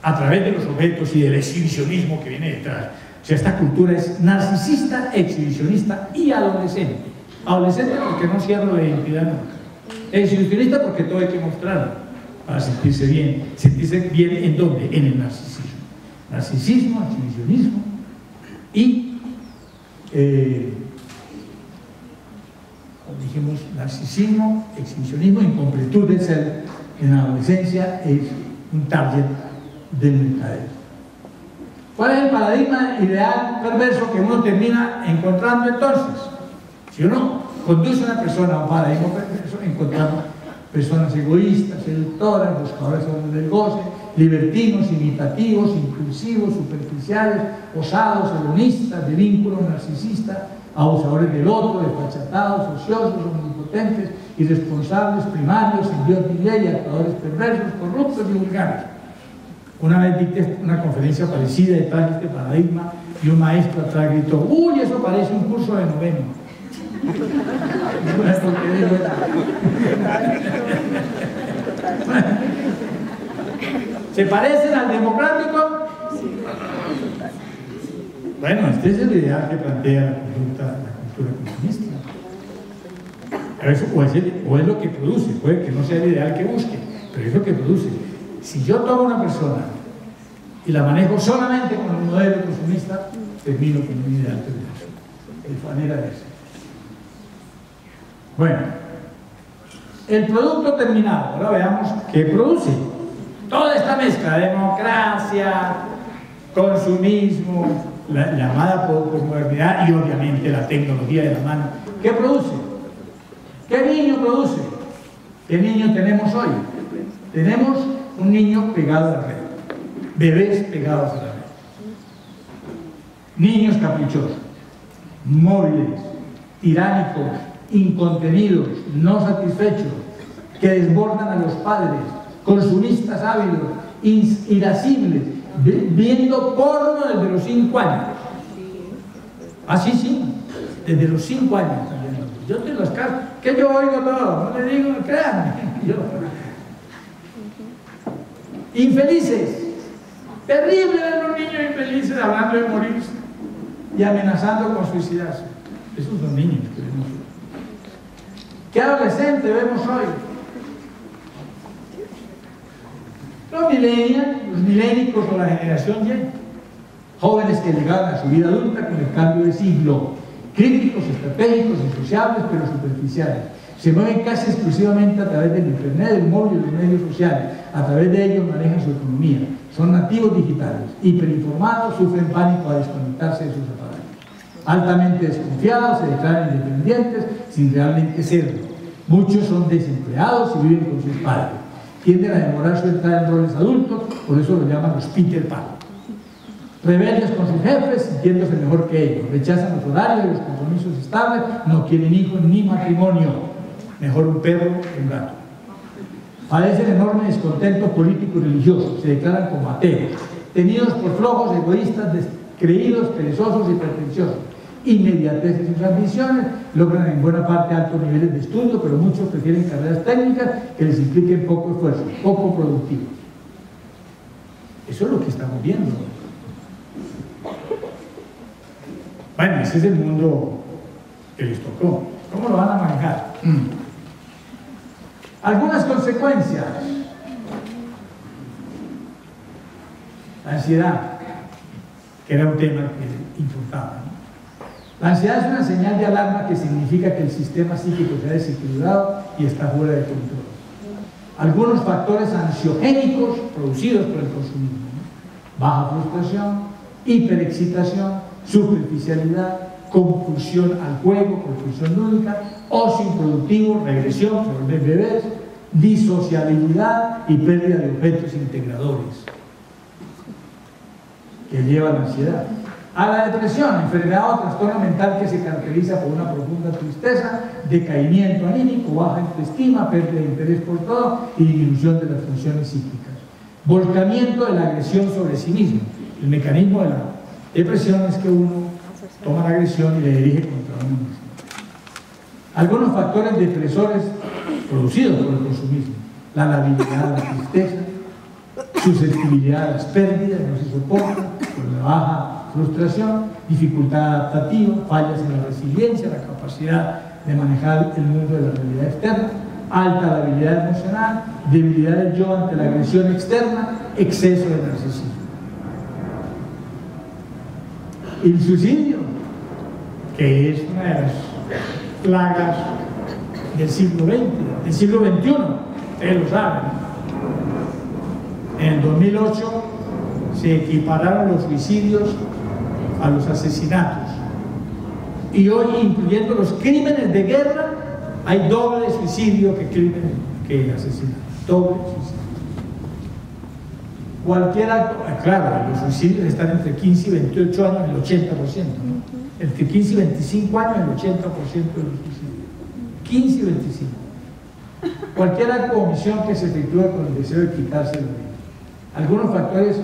a través de los objetos y del exhibicionismo que viene detrás, o sea, esta cultura es narcisista, exhibicionista y adolescente. Adolescente porque no cierra la identidad nunca. Exhibicionista porque todo hay que mostrarlo para sentirse bien. ¿Sentirse bien en dónde? En el narcisismo. Narcisismo, exhibicionismo y como dijimos, narcisismo, exhibicionismo, incompletud del ser en la adolescencia es un target del mercadeo. ¿Cuál es el paradigma ideal perverso que uno termina encontrando entonces? Si uno conduce a una persona a un paradigma perverso, encontramos personas egoístas, seductoras, buscadoras del goce, libertinos, imitativos, impulsivos, superficiales, osados, hedonistas, de vínculo narcisista, abusadores del otro, desfachatados, ociosos, omnipotentes, irresponsables, primarios, sin Dios ni ley, actuadores perversos, corruptos y vulgares. Una vez dicté una conferencia parecida detrás de este paradigma y un maestro atrás gritó: ¡Uy, eso parece un curso de noveno! No es porque digo eso. ¿Se parecen al democrático? Bueno, este es el ideal que plantea la cultura consumista. O es lo que produce, puede que no sea el ideal que busque, pero es lo que produce. Si yo tomo una persona y la manejo solamente con el modelo consumista, termino con un ideal perverso, de manera de ser. Bueno, el producto terminado, ahora veamos qué produce. Toda esta mezcla, democracia, consumismo, la llamada posmodernidad y obviamente la tecnología de la mano, ¿qué produce? ¿Qué niño produce? ¿Qué niño tenemos hoy? Tenemos un niño pegado a la red, bebés pegados a la red, niños caprichosos, móviles, tiránicos, incontenidos, no satisfechos, que desbordan a los padres, consumistas ávidos, irascibles, viendo porno desde los 5 años. Así sí, desde los 5 años también. Yo tengo las casas, que yo oigo todo, no le digo, créanme. Infelices, terrible ver a los niños infelices hablando de morirse y amenazando con suicidarse. Esos son niños que vemos hoy. ¿Qué adolescente vemos hoy? Los milénicos o la generación Y, jóvenes que llegaron a su vida adulta con el cambio de siglo, críticos, estratégicos, insociables, pero superficiales. Se mueven casi exclusivamente a través del internet, del móvil y de los medios sociales. A través de ellos manejan su economía. Son nativos digitales, hiperinformados, sufren pánico a desconectarse de sus aparatos. Altamente desconfiados, se declaran independientes sin realmente serlo. Muchos son desempleados y viven con sus padres. Tienden a demorar su entrada en roles adultos, por eso los llaman los Peter Pan. Rebeldes con sus jefes, sintiéndose mejor que ellos. Rechazan los horarios y los compromisos estables, no quieren hijos ni matrimonio. Mejor un perro que un gato. Padecen enorme descontento político y religioso, se declaran como ateos, tenidos por flojos, egoístas, descreídos, perezosos y pretenciosos. Inmediatez en sus ambiciones, logran en buena parte altos niveles de estudio, pero muchos prefieren carreras técnicas que les impliquen poco esfuerzo, poco productivo. Eso es lo que estamos viendo. Bueno, ese es el mundo que les tocó. ¿Cómo lo van a manejar? Algunas consecuencias. La ansiedad, que era un tema que importaba, ¿no? La ansiedad es una señal de alarma que significa que el sistema psíquico se ha desequilibrado y está fuera de control. Algunos factores ansiogénicos producidos por el consumismo, ¿no? Baja frustración, hiperexcitación, superficialidad, compulsión al juego, compulsión lúdica, ocio improductivo, regresión, se vuelven bebés, disociabilidad y pérdida de objetos integradores que llevan a la ansiedad. A la depresión, enfermedad o trastorno mental que se caracteriza por una profunda tristeza, decaimiento anímico, baja autoestima, pérdida de interés por todo y disminución de las funciones psíquicas. Volcamiento de la agresión sobre sí mismo. El mecanismo de la depresión es que uno toma la agresión y le dirige contra uno mismo. Algunos factores depresores producidos por el consumismo: la labilidad a la tristeza, susceptibilidad a las pérdidas, no se soporta, por la baja frustración, dificultad adaptativa, fallas en la resiliencia, la capacidad de manejar el mundo de la realidad externa, alta labilidad emocional, debilidad del yo ante la agresión externa, exceso de narcisismo. El suicidio, que es una de las plagas del siglo XX, del siglo XXI, ustedes lo saben. En el 2008 se equipararon los suicidios a los asesinatos, y hoy, incluyendo los crímenes de guerra, hay doble suicidio que asesinato, doble suicidio. Cualquier acto, claro, los suicidios están entre 15 y 28 años, el 80%, ¿no? Entre 15 y 25 años, el 80% de los suicidios. 15 y 25. Cualquier acto o omisión que se efectúa con el deseo de quitarse la vida. Algunos factores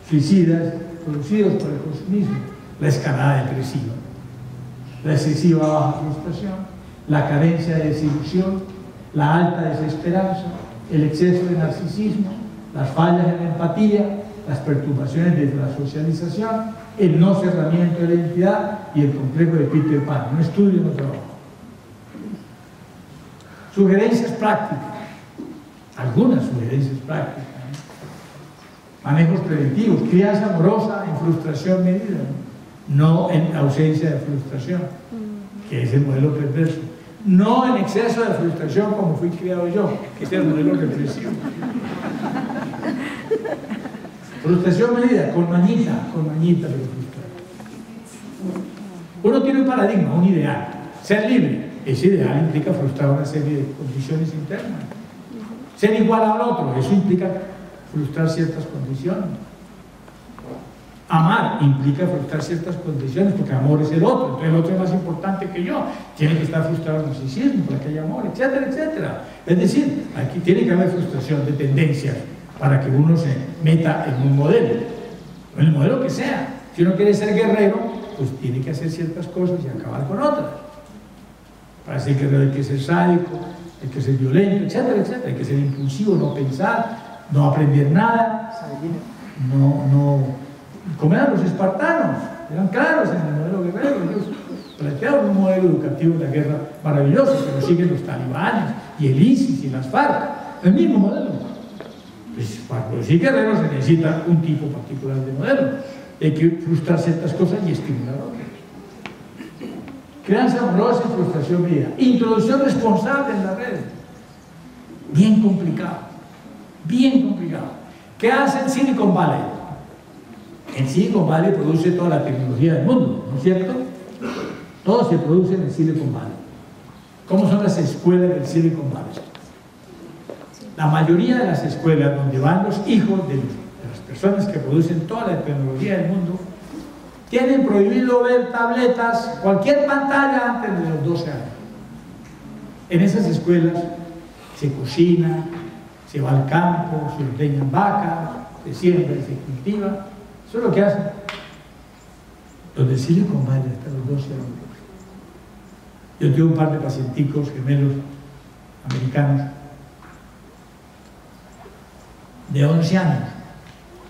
suicidas producidos por el consumismo: la escalada depresiva, la excesiva baja frustración, la carencia de desilusión, la alta desesperanza, el exceso de narcisismo, las fallas en la empatía, las perturbaciones de la socialización, el no cerramiento de la identidad y el complejo de Peter Pan. Un estudio, no trabajo. Sugerencias prácticas, algunas sugerencias prácticas, ¿no? Manejos preventivos: crianza amorosa en frustración medida, no en ausencia de frustración, que es el modelo perverso. No en exceso de frustración como fui criado yo, que es el modelo represivo. Frustración medida, con mañita de frustrar. Uno tiene un paradigma, un ideal: ser libre. Ese ideal implica frustrar una serie de condiciones internas. Ser igual al otro, eso implica frustrar ciertas condiciones. Amar implica frustrar ciertas condiciones, porque amor es el otro, entonces el otro es más importante que yo, tiene que estar frustrado el narcisismo para que haya amor, etcétera, etcétera. Es decir, aquí tiene que haber frustración de tendencias para que uno se meta en un modelo, en el modelo que sea. Si uno quiere ser guerrero, pues tiene que hacer ciertas cosas y acabar con otras. Para ser guerrero hay que ser sádico, hay que ser violento, etcétera, etcétera. Hay que ser impulsivo, no pensar, no aprender nada, como eran los espartanos, eran claros en el modelo guerrero. Ellos plantearon un modelo educativo de la guerra maravilloso, que lo siguen los talibanes y el ISIS y las FARC, el mismo modelo. Pues para producir guerreros se necesita un tipo particular de modelo. Hay que frustrar ciertas cosas y estimular otras. Crianza amorosa y frustración medida. Introducción responsable en la red. Bien complicado. Bien complicado. ¿Qué hace el Silicon Valley? El Silicon Valley produce toda la tecnología del mundo, ¿no es cierto? Todo se produce en el Silicon Valley. ¿Cómo son las escuelas del Silicon Valley? La mayoría de las escuelas donde van los hijos de las personas que producen toda la tecnología del mundo tienen prohibido ver tabletas, cualquier pantalla antes de los 12 años. En esas escuelas se cocina, se va al campo, se ordeñan vacas, se siembra y se cultiva. Eso es lo que hacen. Los de Silicon Valley hasta los 12 años. Yo tengo un par de pacienticos gemelos americanos de 11 años,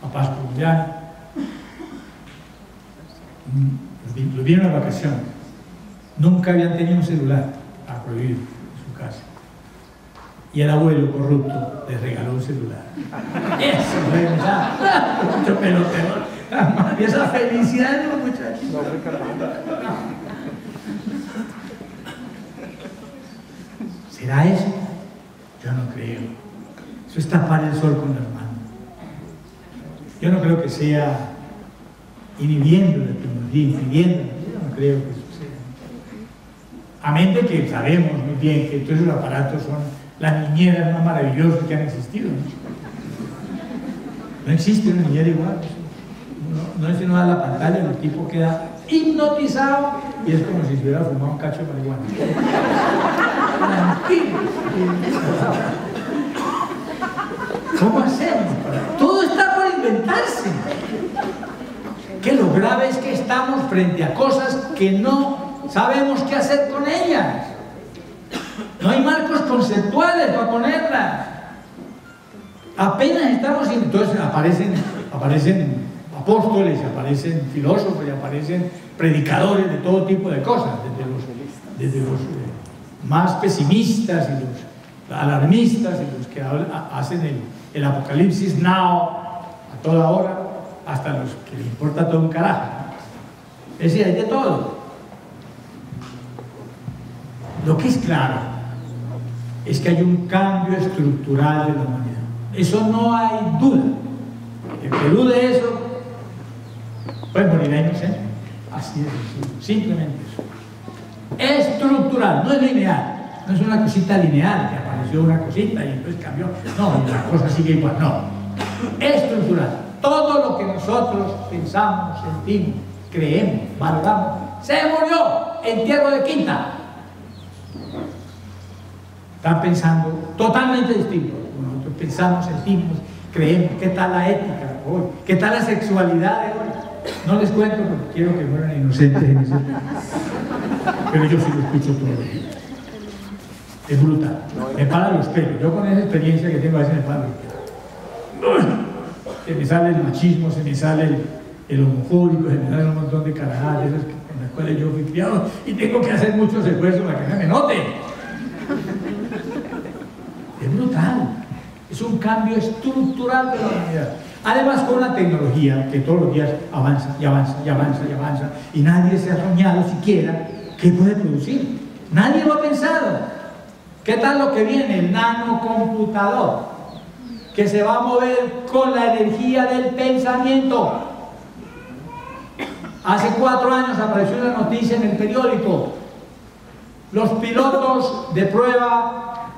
papás colombianos. Los vieron a vacaciones, nunca habían tenido un celular, a prohibido en su casa, y el abuelo corrupto les regaló un celular. Eso fue mucho pelotero, y esa felicidad de los muchachos. ¿Será eso? Yo no creo. Eso es tapar el sol con la mano. Yo no creo que sea inhibiendo la tecnología, impidiendo. Yo no creo que eso sea. Amén de que sabemos muy bien que todos esos aparatos son las niñeras más maravillosas que han existido. No existe una niñera igual. No es sino a la pantalla, el tipo queda hipnotizado y es como si se hubiera fumado un cacho de marihuana. ¿Cómo hacemos? Todo está por inventarse. Que lo grave es que estamos frente a cosas que no sabemos qué hacer con ellas. No hay marcos conceptuales para ponerlas. Apenas estamos... Entonces aparecen apóstoles, aparecen filósofos y aparecen predicadores de todo tipo de cosas, desde los más pesimistas y los alarmistas y los que hacen el apocalipsis now a toda hora, hasta los que les importa todo un carajo. Es decir, hay de todo. Lo que es claro es que hay un cambio estructural de la humanidad. Eso no hay duda. El que dude eso puede morir inocente. Así es, simplemente eso. Estructural, no es lineal. No es una cosita lineal, que apareció una cosita y después cambió. No, la cosa sigue igual, no. estructural. Todo lo que nosotros pensamos, sentimos, creemos, valoramos, se murió. Entierro de quinta. Están pensando totalmente distinto. Nosotros pensamos, sentimos, creemos. ¿Qué tal la ética hoy? ¿Qué tal la sexualidad de hoy? No les cuento porque quiero que mueran inocentes en ese tema. Pero yo sí lo escucho todo el día. Es brutal. Me paran los pelos. Yo con esa experiencia que tengo a veces me paran los pelos. Se me sale el machismo, se me sale el homofóbico, se me sale un montón de carajadas esas con las cuales yo fui criado y tengo que hacer muchos esfuerzos para que no me noten. Es brutal. Es un cambio estructural de la humanidad. Además, con una tecnología que todos los días avanza y avanza y avanza y avanza, y nadie se ha soñado siquiera qué puede producir. Nadie lo ha pensado. ¿Qué tal lo que viene? El nanocomputador, que se va a mover con la energía del pensamiento. Hace 4 años apareció una noticia en el periódico. Los pilotos de prueba,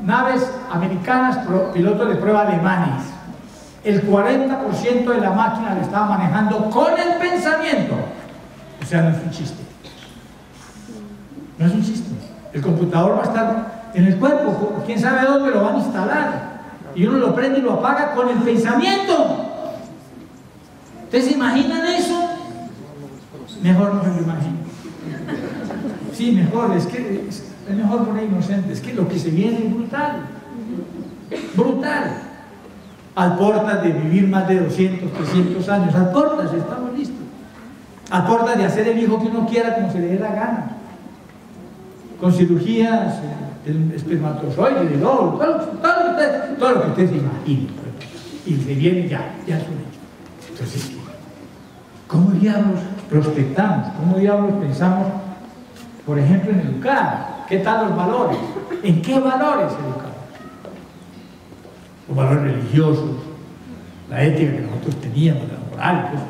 naves americanas, pilotos de prueba alemanes, el 40% de la máquina la estaba manejando con el pensamiento. O sea, no es un chiste. No es un chiste. El computador va a estar en el cuerpo, quién sabe dónde lo van a instalar. Y uno lo prende y lo apaga con el pensamiento. ¿Ustedes se imaginan eso? Mejor no se lo imagino. Sí, mejor, es que es mejor morir inocente. Es que lo que se viene es brutal. Brutal. Al portas de vivir más de 200, 300 años. Al portas, estamos listos. Al portas de hacer el hijo que uno quiera como se le dé la gana. Con cirugías del espermatozoide, del óvulo, todo lo que usted se imagine. Y se viene ya es un hecho. Entonces, ¿cómo diablos prospectamos? ¿Cómo diablos pensamos, por ejemplo, en educar? ¿Qué tal los valores? ¿En qué valores educamos? Los valores religiosos, la ética que nosotros teníamos, la moral, pues.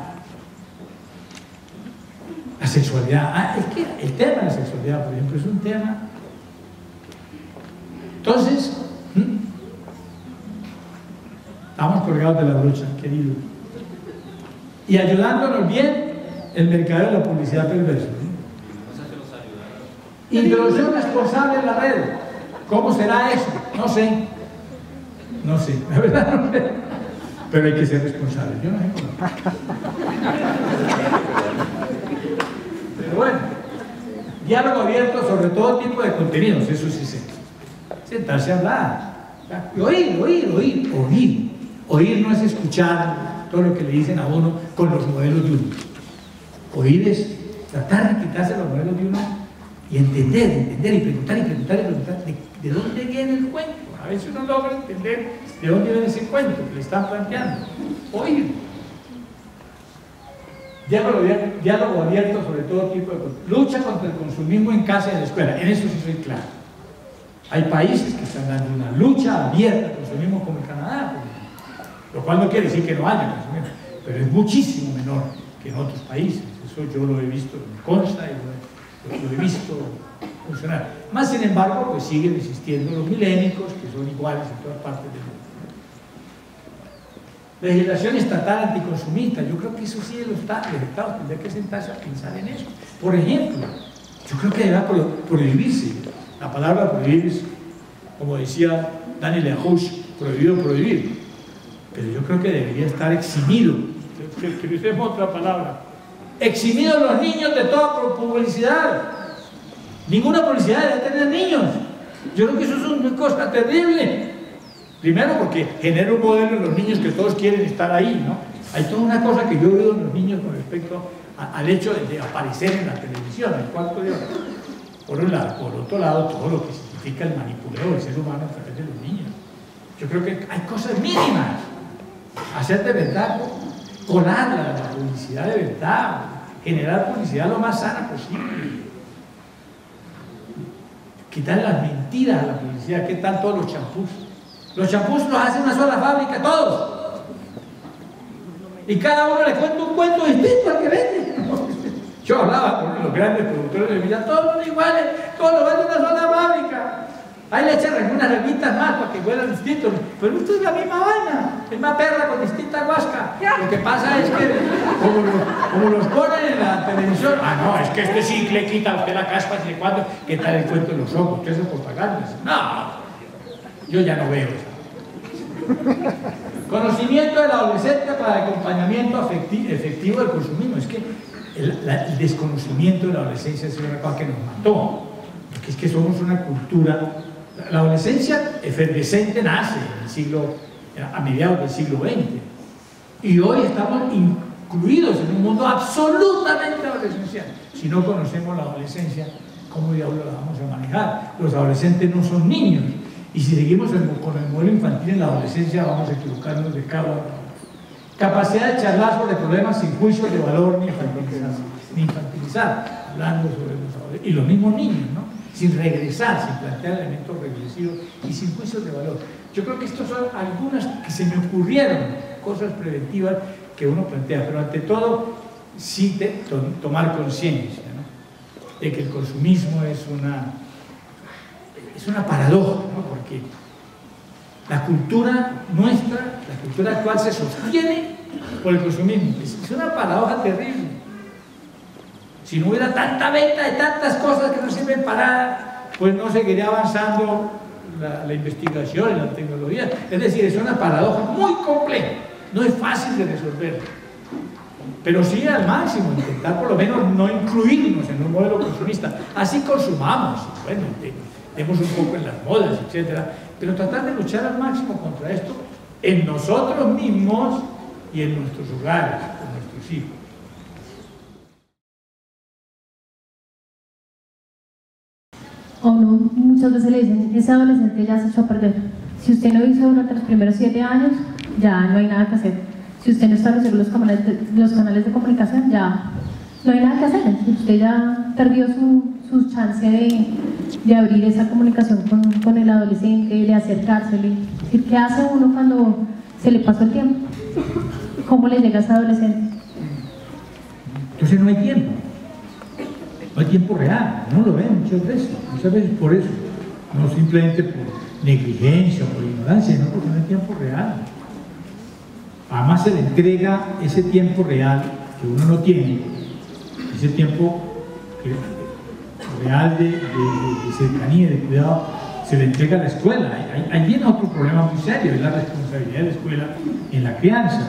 La sexualidad. Es que el tema de la sexualidad, por ejemplo, es un tema. Entonces, estamos colgados de la brocha, querido. Y ayudándonos bien, el mercado de la publicidad perversa. Introducción responsable en la red. ¿Cómo será eso? No sé. No sé, la verdad no sé. Pero hay que ser responsable. Yo no sé cómo. Pero bueno, diálogo abierto sobre todo tipo de contenidos, eso sí sé. Sentarse a hablar. Y oír. Oír no es escuchar todo lo que le dicen a uno con los modelos de uno. Oír es tratar de quitarse los modelos de uno y entender y preguntar de dónde viene el cuento. A veces uno logra entender de dónde viene ese cuento que le están planteando. Oír. Diálogo abierto sobre todo tipo de cosas. Lucha contra el consumismo en casa y en la escuela. En eso sí soy claro. Hay países que están dando una lucha abierta al consumismo como Canadá, lo cual no quiere decir que no haya consumismo, pero es muchísimo menor que en otros países. Eso yo lo he visto, me consta y lo he visto funcionar. Más sin embargo, pues siguen existiendo los milénicos, que son iguales en todas partes del mundo. Legislación estatal anticonsumista, yo creo que eso sí los estados tendrían que sentarse a pensar en eso. Por ejemplo, yo creo que debe prohibirse. La palabra prohibir es, como decía Daniel Larouche, prohibir. Pero yo creo que debería estar eximido. Que utilicemos otra palabra. Eximidos los niños de toda publicidad. Ninguna publicidad debe tener niños. Yo creo que eso es una cosa terrible. Primero porque genera un modelo en los niños que todos quieren estar ahí, ¿no? Hay toda una cosa que yo he oído en los niños con respecto al hecho de aparecer en la televisión, al cuarto de hora. Por un lado. Por otro lado, todo lo que significa el manipuleo del ser humano a través de los niños. Yo creo que hay cosas mínimas. Hacer de verdad, colar la publicidad de verdad, generar publicidad lo más sana posible. Quitar las mentiras a la publicidad. ¿Qué tal todos los champús? Los champús los hace una sola fábrica, todos. Y cada uno le cuenta un cuento distinto al que vende. Yo hablaba con los grandes productores de vida, todos son iguales, todos lo venden una sola fábrica. Ahí le echan algunas revistas más para que huelan distintos, pero esto es la misma vaina, es una perra con distinta guasca. Lo que pasa es que, como los ponen en la televisión, no, es que este sí le quita a usted la caspa, ¿de cuándo? ¿Qué tal el cuento de los ojos? ¿Qué es propaganda? No, yo ya no veo eso. Conocimiento del adolescente para el acompañamiento efectivo del consumismo. Es que el desconocimiento de la adolescencia es una cosa que nos mató, porque es que somos una cultura. La adolescencia efervescente nace a mediados del siglo XX, y hoy estamos incluidos en un mundo absolutamente adolescencial. Si no conocemos la adolescencia, ¿cómo diablos la vamos a manejar? Los adolescentes no son niños, y si seguimos con el modelo infantil en la adolescencia, vamos a equivocarnos de cabo a rabo. Capacidad de charlar sobre problemas sin juicios de valor ni infantilizar, hablando sobre los adolescentes, y los mismos niños, ¿no? Sin regresar, sin plantear elementos regresivos y sin juicios de valor. Yo creo que estas son algunas que se me ocurrieron, cosas preventivas que uno plantea, pero ante todo sí tomar conciencia, ¿no? De que el consumismo es una paradoja, ¿no? Porque la cultura nuestra, la cultura actual se sostiene por el consumismo. Es una paradoja terrible. Si no hubiera tanta venta de tantas cosas que no sirven para nada, pues no seguiría avanzando la investigación y la tecnología. Es decir, es una paradoja muy compleja, no es fácil de resolver, pero sí al máximo, intentar por lo menos no incluirnos en un modelo consumista. Así consumamos, bueno, demos un poco en las modas, etcétera, pero tratar de luchar al máximo contra esto en nosotros mismos y en nuestros hogares, con nuestros hijos. A uno muchas veces le dicen, ese adolescente ya se echó a perder. Si usted no hizo durante los primeros 7 años, ya no hay nada que hacer. Si usted no estableció los canales de comunicación, ya no hay nada que hacer. Usted ya perdió su chance de abrir esa comunicación con el adolescente, de acercársele. ¿Qué hace uno cuando se le pasó el tiempo? ¿Cómo le llega a ese adolescente? Entonces no hay tiempo. No hay tiempo real, no lo ven muchas veces por eso, no simplemente por negligencia o por ignorancia, sino porque no hay tiempo real. Además se le entrega ese tiempo real que uno no tiene, ese tiempo real de cercanía, de cuidado, se le entrega a la escuela. Ahí viene otro problema muy serio, es la responsabilidad de la escuela en la crianza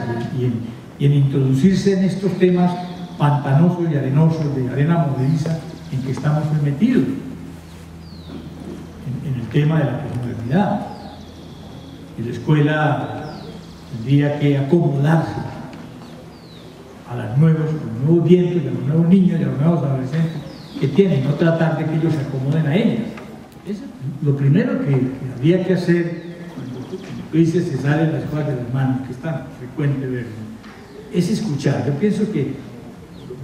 y en introducirse en estos temas pantanosos y arenosos, de arena movediza en que estamos metidos, en el tema de la posmodernidad. Y la escuela tendría que acomodarse a los nuevos vientos, a los nuevos niños y a los nuevos adolescentes que tienen, no tratar de que ellos se acomoden a ellas. Es lo primero que habría que hacer cuando tú dices se salen las cosas de las manos, que es tan frecuente ver, es escuchar. Yo pienso que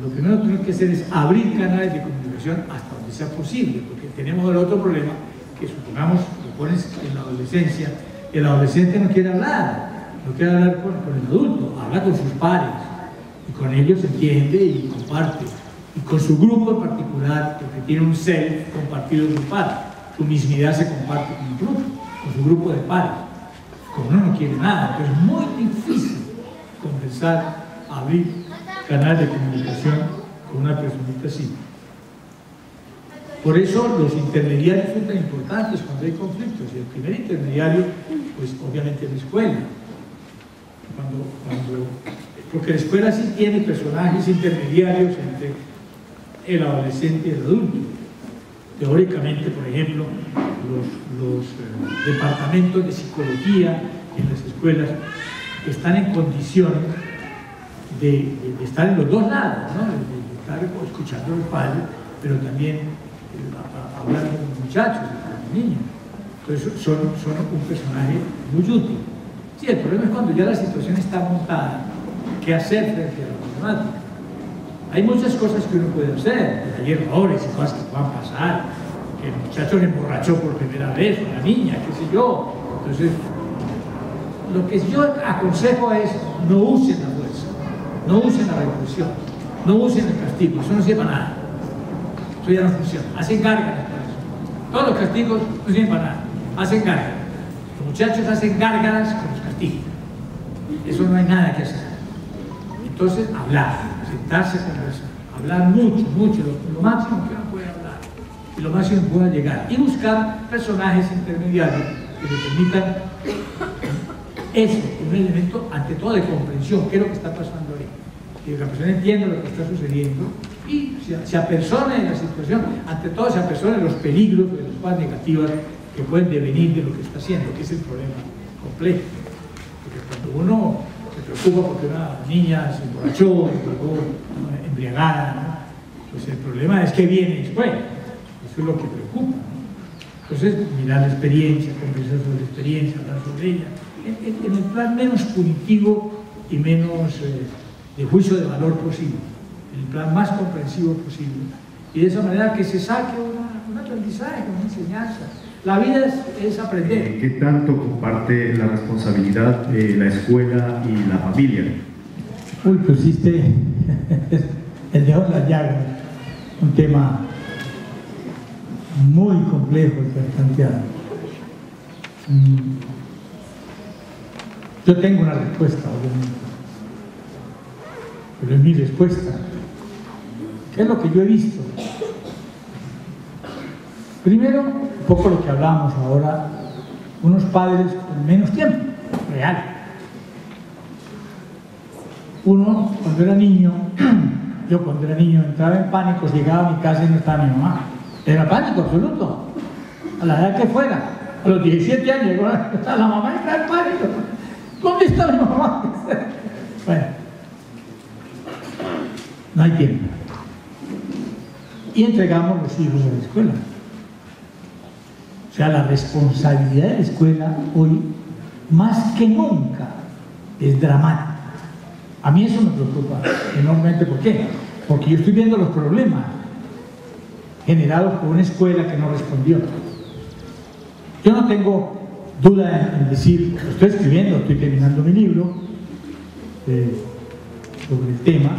lo primero que tenemos que hacer es abrir canales de comunicación hasta donde sea posible, porque tenemos el otro problema, que supongamos lo pones en la adolescencia, el adolescente no quiere hablar con el adulto, habla con sus pares, y con ellos entiende y comparte, y con su grupo en particular, porque tiene un self compartido con su padre, su mismidad se comparte con el grupo, con su grupo de pares. Como uno no quiere nada, entonces es muy difícil comenzar a abrir canal de comunicación con una personita así. Por eso los intermediarios son tan importantes cuando hay conflictos, y el primer intermediario, pues obviamente es la escuela. Porque la escuela sí tiene personajes intermediarios entre el adolescente y el adulto. Teóricamente, por ejemplo, los departamentos de psicología en las escuelas están en condiciones de estar en los dos lados, ¿no? De estar escuchando a los padres, pero también hablar con los muchachos, con los niños. Entonces son un personaje muy útil. Sí, el problema es cuando ya la situación está montada, ¿qué hacer frente a la problemática? Hay muchas cosas que uno puede hacer, hay errores y cosas que puedan pasar, que el muchacho se emborrachó por primera vez, o la niña, qué sé yo. Entonces, lo que yo aconsejo es no usen la fuerza, no usen la represión, no usen el castigo, eso no sirve para nada, eso ya no funciona, hacen gárgaras para eso. Todos los castigos no sirven para nada. hacen gárgaras. Los muchachos hacen gárgaras con los castigos. Eso no hay nada que hacer. Entonces, hablar, sentarse a conversar, hablar mucho, mucho, lo máximo que uno puede hablar y lo máximo que pueda llegar. Y buscar personajes intermediarios que le permitan eso, un elemento ante todo de comprensión, qué es lo que está pasando ahí. Que la persona entienda lo que está sucediendo y se apersone en la situación, ante todo se apersone los peligros de las cosas negativas que pueden devenir de lo que está haciendo, que es el problema complejo. Porque cuando uno se preocupa porque una niña se emborrachó, embriagada, ¿no? Pues el problema es que viene después. Eso es lo que preocupa, ¿no? Entonces, mirar la experiencia, conversar sobre la experiencia, hablar sobre ella, en el plan menos punitivo y menos de juicio de valor posible, en el plan más comprensivo posible. Y de esa manera que se saque un aprendizaje, una enseñanza. La vida es aprender. ¿Qué tanto comparte la responsabilidad de la escuela y la familia? Uy, pusiste el dedo en la llaga, un tema muy complejo que has planteado. Yo tengo una respuesta, obviamente, pero es mi respuesta. ¿Qué es lo que yo he visto? Primero, un poco lo que hablábamos ahora, unos padres con menos tiempo, real. Uno, cuando era niño, yo cuando era niño entraba en pánico, llegaba a mi casa y no estaba mi mamá. Era pánico absoluto, a la edad que fuera. A los 17 años llegó la mamá y estaba en pánico. ¿Dónde está mi mamá? Bueno, no hay tiempo. Y entregamos los hijos a la escuela. O sea, la responsabilidad de la escuela hoy, más que nunca, es dramática. A mí eso me preocupa enormemente. ¿Por qué? Porque yo estoy viendo los problemas generados por una escuela que no respondió. Yo no tengo duda en decir, lo estoy escribiendo, estoy terminando mi libro sobre el tema,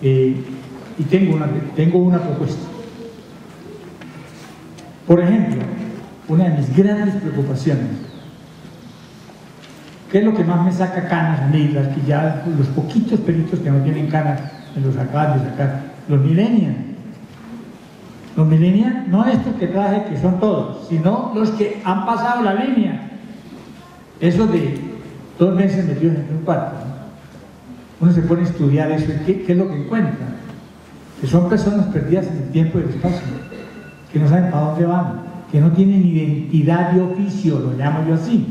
y tengo una propuesta. Por ejemplo, una de mis grandes preocupaciones, ¿qué es lo que más me saca canas a mí? Las que ya, los poquitos pelitos que no tienen canas, me los acaban de sacar, los millennials. Los millennials, no estos que traje, que son todos, sino los que han pasado la línea. Esos de 2 meses metidos en un cuarto, ¿no? Uno se pone a estudiar eso, ¿qué es lo que encuentra? Que son personas perdidas en el tiempo y el espacio, que no saben para dónde van, que no tienen identidad de oficio, lo llamo yo así,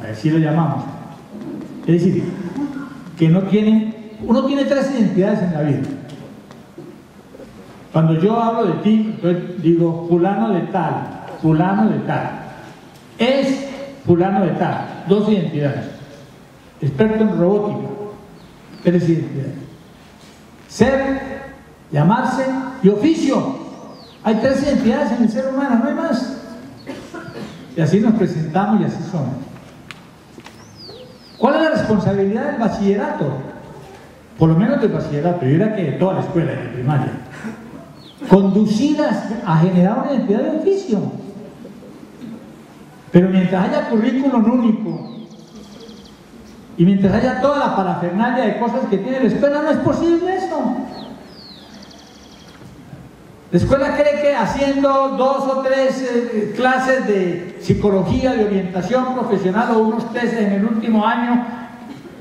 así lo llamamos. Es decir, que no tienen, uno tiene 3 identidades en la vida. Cuando yo hablo de ti, entonces digo fulano de tal, es fulano de tal, 2 identidades. Experto en robótica, 3 identidades. Ser, llamarse y oficio. Hay 3 identidades en el ser humano, no hay más. Y así nos presentamos y así somos. ¿Cuál es la responsabilidad del bachillerato? Por lo menos del bachillerato, yo diría que de toda la escuela, de primaria. Conducidas a generar una identidad de oficio. Pero mientras haya currículum único y mientras haya toda la parafernalia de cosas que tiene la escuela, no es posible eso. La escuela cree que haciendo 2 o 3 clases de psicología, de orientación profesional o unos tesis en el último año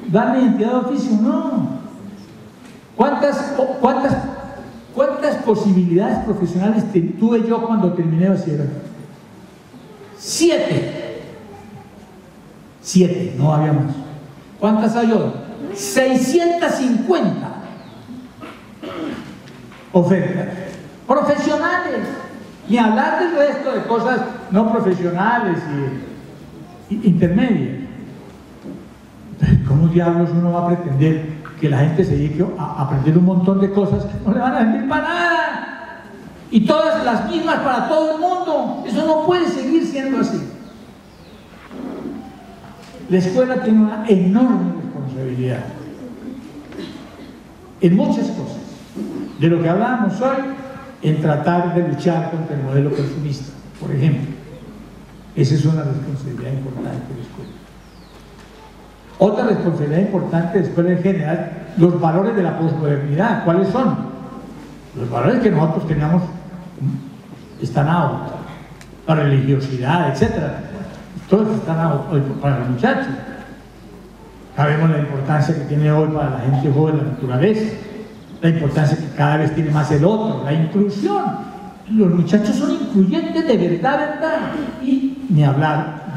dan la identidad de oficio. No. ¿Cuántas posibilidades profesionales tuve yo cuando terminé bachillerato? 7, no había más. ¿Cuántas hay hoy? 650 ofertas profesionales, ni hablar del resto de cosas no profesionales y intermedias. ¿Cómo diablos uno va a pretender que la gente se dedique a aprender un montón de cosas que no le van a servir para nada? Y todas las mismas para todo el mundo. Eso no puede seguir siendo así. La escuela tiene una enorme responsabilidad en muchas cosas. De lo que hablábamos hoy, en tratar de luchar contra el modelo consumista, por ejemplo. Esa es una responsabilidad importante de la escuela. Otra responsabilidad importante de la escuela en general, los valores de la posmodernidad. ¿Cuáles son? Los valores que nosotros teníamos están out, la religiosidad, etc. Todos están out hoy para los muchachos. Sabemos la importancia que tiene hoy para la gente joven la naturaleza, la importancia que cada vez tiene más el otro, la inclusión. Los muchachos son incluyentes de verdad, y ni hablar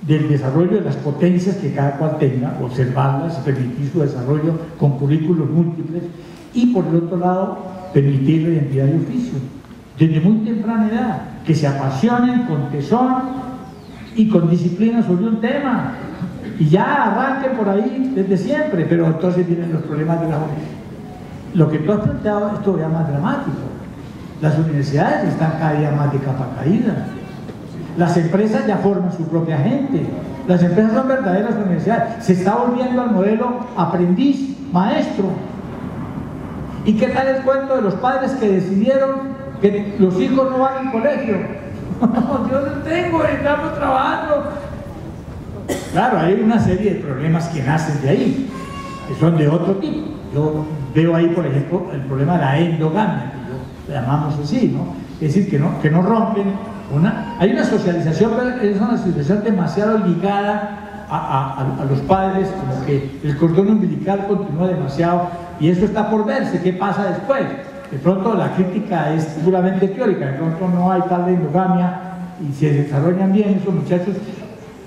del desarrollo de las potencias que cada cual tenga, observarlas, permitir su desarrollo con currículos múltiples y por el otro lado permitir la identidad de oficio desde muy temprana edad, que se apasionen con tesón y con disciplina sobre un tema y ya arranquen por ahí desde siempre. Pero entonces vienen los problemas de la juventud. Lo que tú has planteado es todavía más dramático. Las universidades están cada día más de capa caída. Las empresas ya forman su propia gente. Las empresas son verdaderas universidades. Se está volviendo al modelo aprendiz, maestro. ¿Y qué tal el cuento de los padres que decidieron que los hijos no van al colegio? Yo no tengo, estamos trabajando. Claro, hay una serie de problemas que nacen de ahí, que son de otro tipo. Yo veo ahí, por ejemplo, el problema de la endogamia, que lo llamamos así, ¿no? Es decir, que no rompen hay una socialización, pero es una socialización demasiado ligada a los padres, como que el cordón umbilical continúa demasiado, y eso está por verse, ¿qué pasa después? De pronto la crítica es puramente teórica, de pronto no hay tal endogamia y se desarrollan bien esos muchachos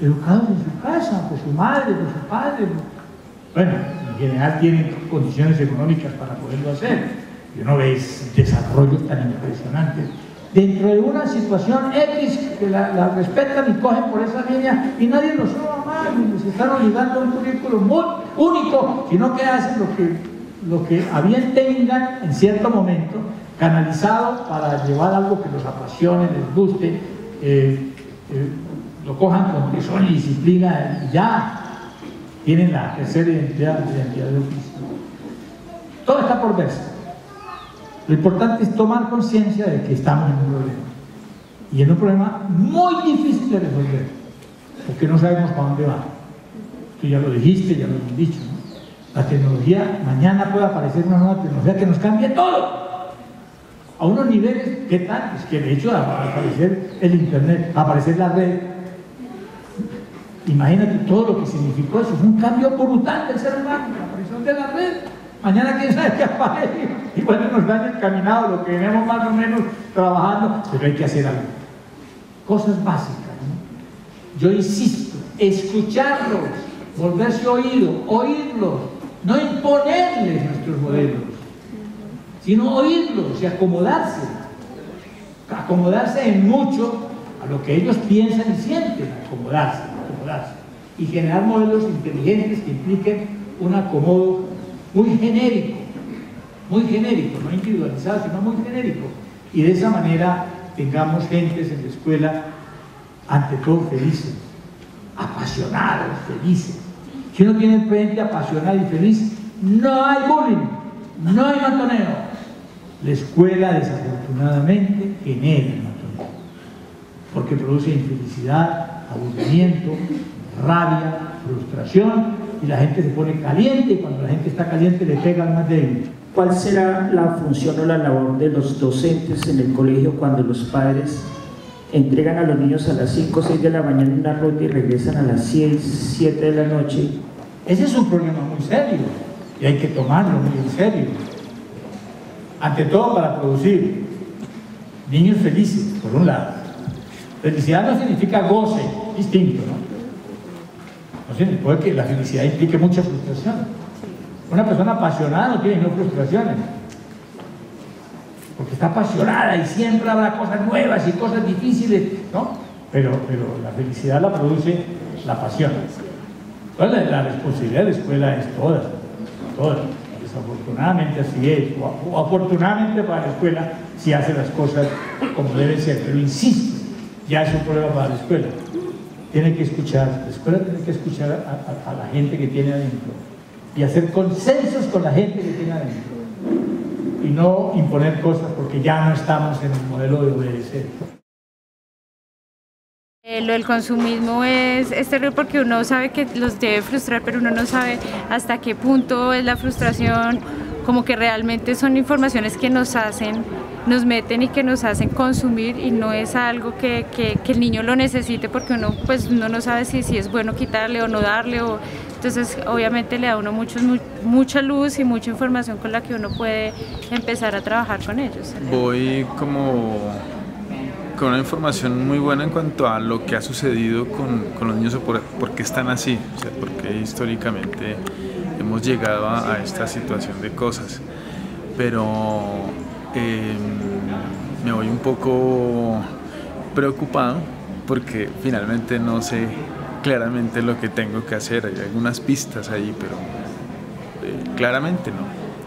educados en su casa, por su madre, por su padre. Bueno, en general tienen condiciones económicas para poderlo hacer, y uno ve desarrollos tan impresionantes dentro de una situación X que la respetan y cogen por esa línea y nadie los toma mal, y se están obligando a un currículo muy único, sino que hacen lo que a bien tengan en cierto momento, canalizado para llevar algo que los apasione, les guste, lo cojan con tesón y disciplina y ya tienen la tercera identidad de oficio. Todo está por verse. Lo importante es tomar conciencia de que estamos en un problema, y en un problema muy difícil de resolver, porque no sabemos para dónde va. Tú ya lo dijiste, ya lo hemos dicho, ¿no? La tecnología, mañana puede aparecer una nueva tecnología que nos cambie todo, a unos niveles, ¿qué tal? Es que de hecho va a aparecer el internet, va a aparecer la red. Imagínate todo lo que significó eso, es un cambio brutal del ser humano, la aparición de la red. Mañana quién sabe qué aparece, y bueno, nos dan encaminado lo que venimos más o menos trabajando, pero hay que hacer algo. Cosas básicas, ¿no? Yo insisto, escucharlos, volverse oírlos, no imponerles nuestros modelos, sino oírlos y acomodarse en mucho a lo que ellos piensan y sienten, acomodarse, y generar modelos inteligentes que impliquen un acomodo muy genérico, no individualizado, sino muy genérico, y de esa manera tengamos gentes en la escuela ante todo felices, apasionados, felices. Si uno tiene gente apasionada y feliz, no hay bullying, no hay matoneo. La escuela desafortunadamente genera el matoneo, porque produce infelicidad, aburrimiento, rabia, frustración, y la gente se pone caliente, y cuando la gente está caliente le pega al más débil. ¿Cuál será la función o la labor de los docentes en el colegio cuando los padres entregan a los niños a las 5 o 6 de la mañana en una ruta y regresan a las 6, 7 de la noche? Ese es un problema muy serio y hay que tomarlo muy en serio. Ante todo para producir niños felices, por un lado. Felicidad no significa goce, distinto, ¿no? Puede que la felicidad implique mucha frustración. Una persona apasionada no tiene frustraciones, porque está apasionada y siempre habrá cosas nuevas y cosas difíciles, ¿no? Pero la felicidad la produce la pasión. Entonces la responsabilidad de la escuela es toda. Desafortunadamente así es, o afortunadamente para la escuela si hace las cosas como deben ser, pero insisto, ya es un problema para la escuela. La escuela tiene que escuchar a la gente que tiene adentro y hacer consensos con la gente que tiene adentro y no imponer cosas porque ya no estamos en el modelo de obedecer. Lo del consumismo es terrible porque uno sabe que los debe frustrar, pero uno no sabe hasta qué punto es la frustración, como que realmente son informaciones que nos meten y que nos hacen consumir, y no es algo que el niño lo necesite, porque uno no sabe si es bueno quitarle o no darle, entonces obviamente le da a uno mucha luz y mucha información con la que uno puede empezar a trabajar con ellos. Voy con una información muy buena en cuanto a lo que ha sucedido con los niños o por qué están así, o sea, porque históricamente hemos llegado a esta situación de cosas, pero me voy un poco preocupado porque finalmente no sé claramente lo que tengo que hacer. Hay algunas pistas ahí, pero claramente no.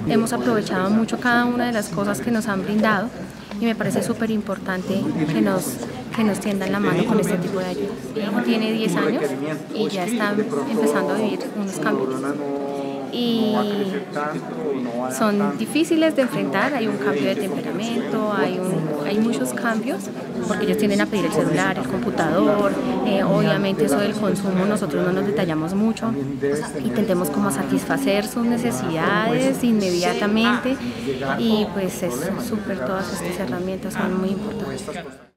Hemos aprovechado mucho cada una de las cosas que nos han brindado y me parece súper importante que nos tiendan la mano con este tipo de ayuda. Mi hijo tiene 10 años y ya está empezando a vivir unos cambios. Y son difíciles de enfrentar, hay un cambio de temperamento, hay muchos cambios, porque ellos tienden a pedir el celular, el computador, obviamente eso del consumo nosotros no nos detallamos mucho y tendemos como a satisfacer sus necesidades inmediatamente, y pues es súper, todas estas herramientas son muy importantes.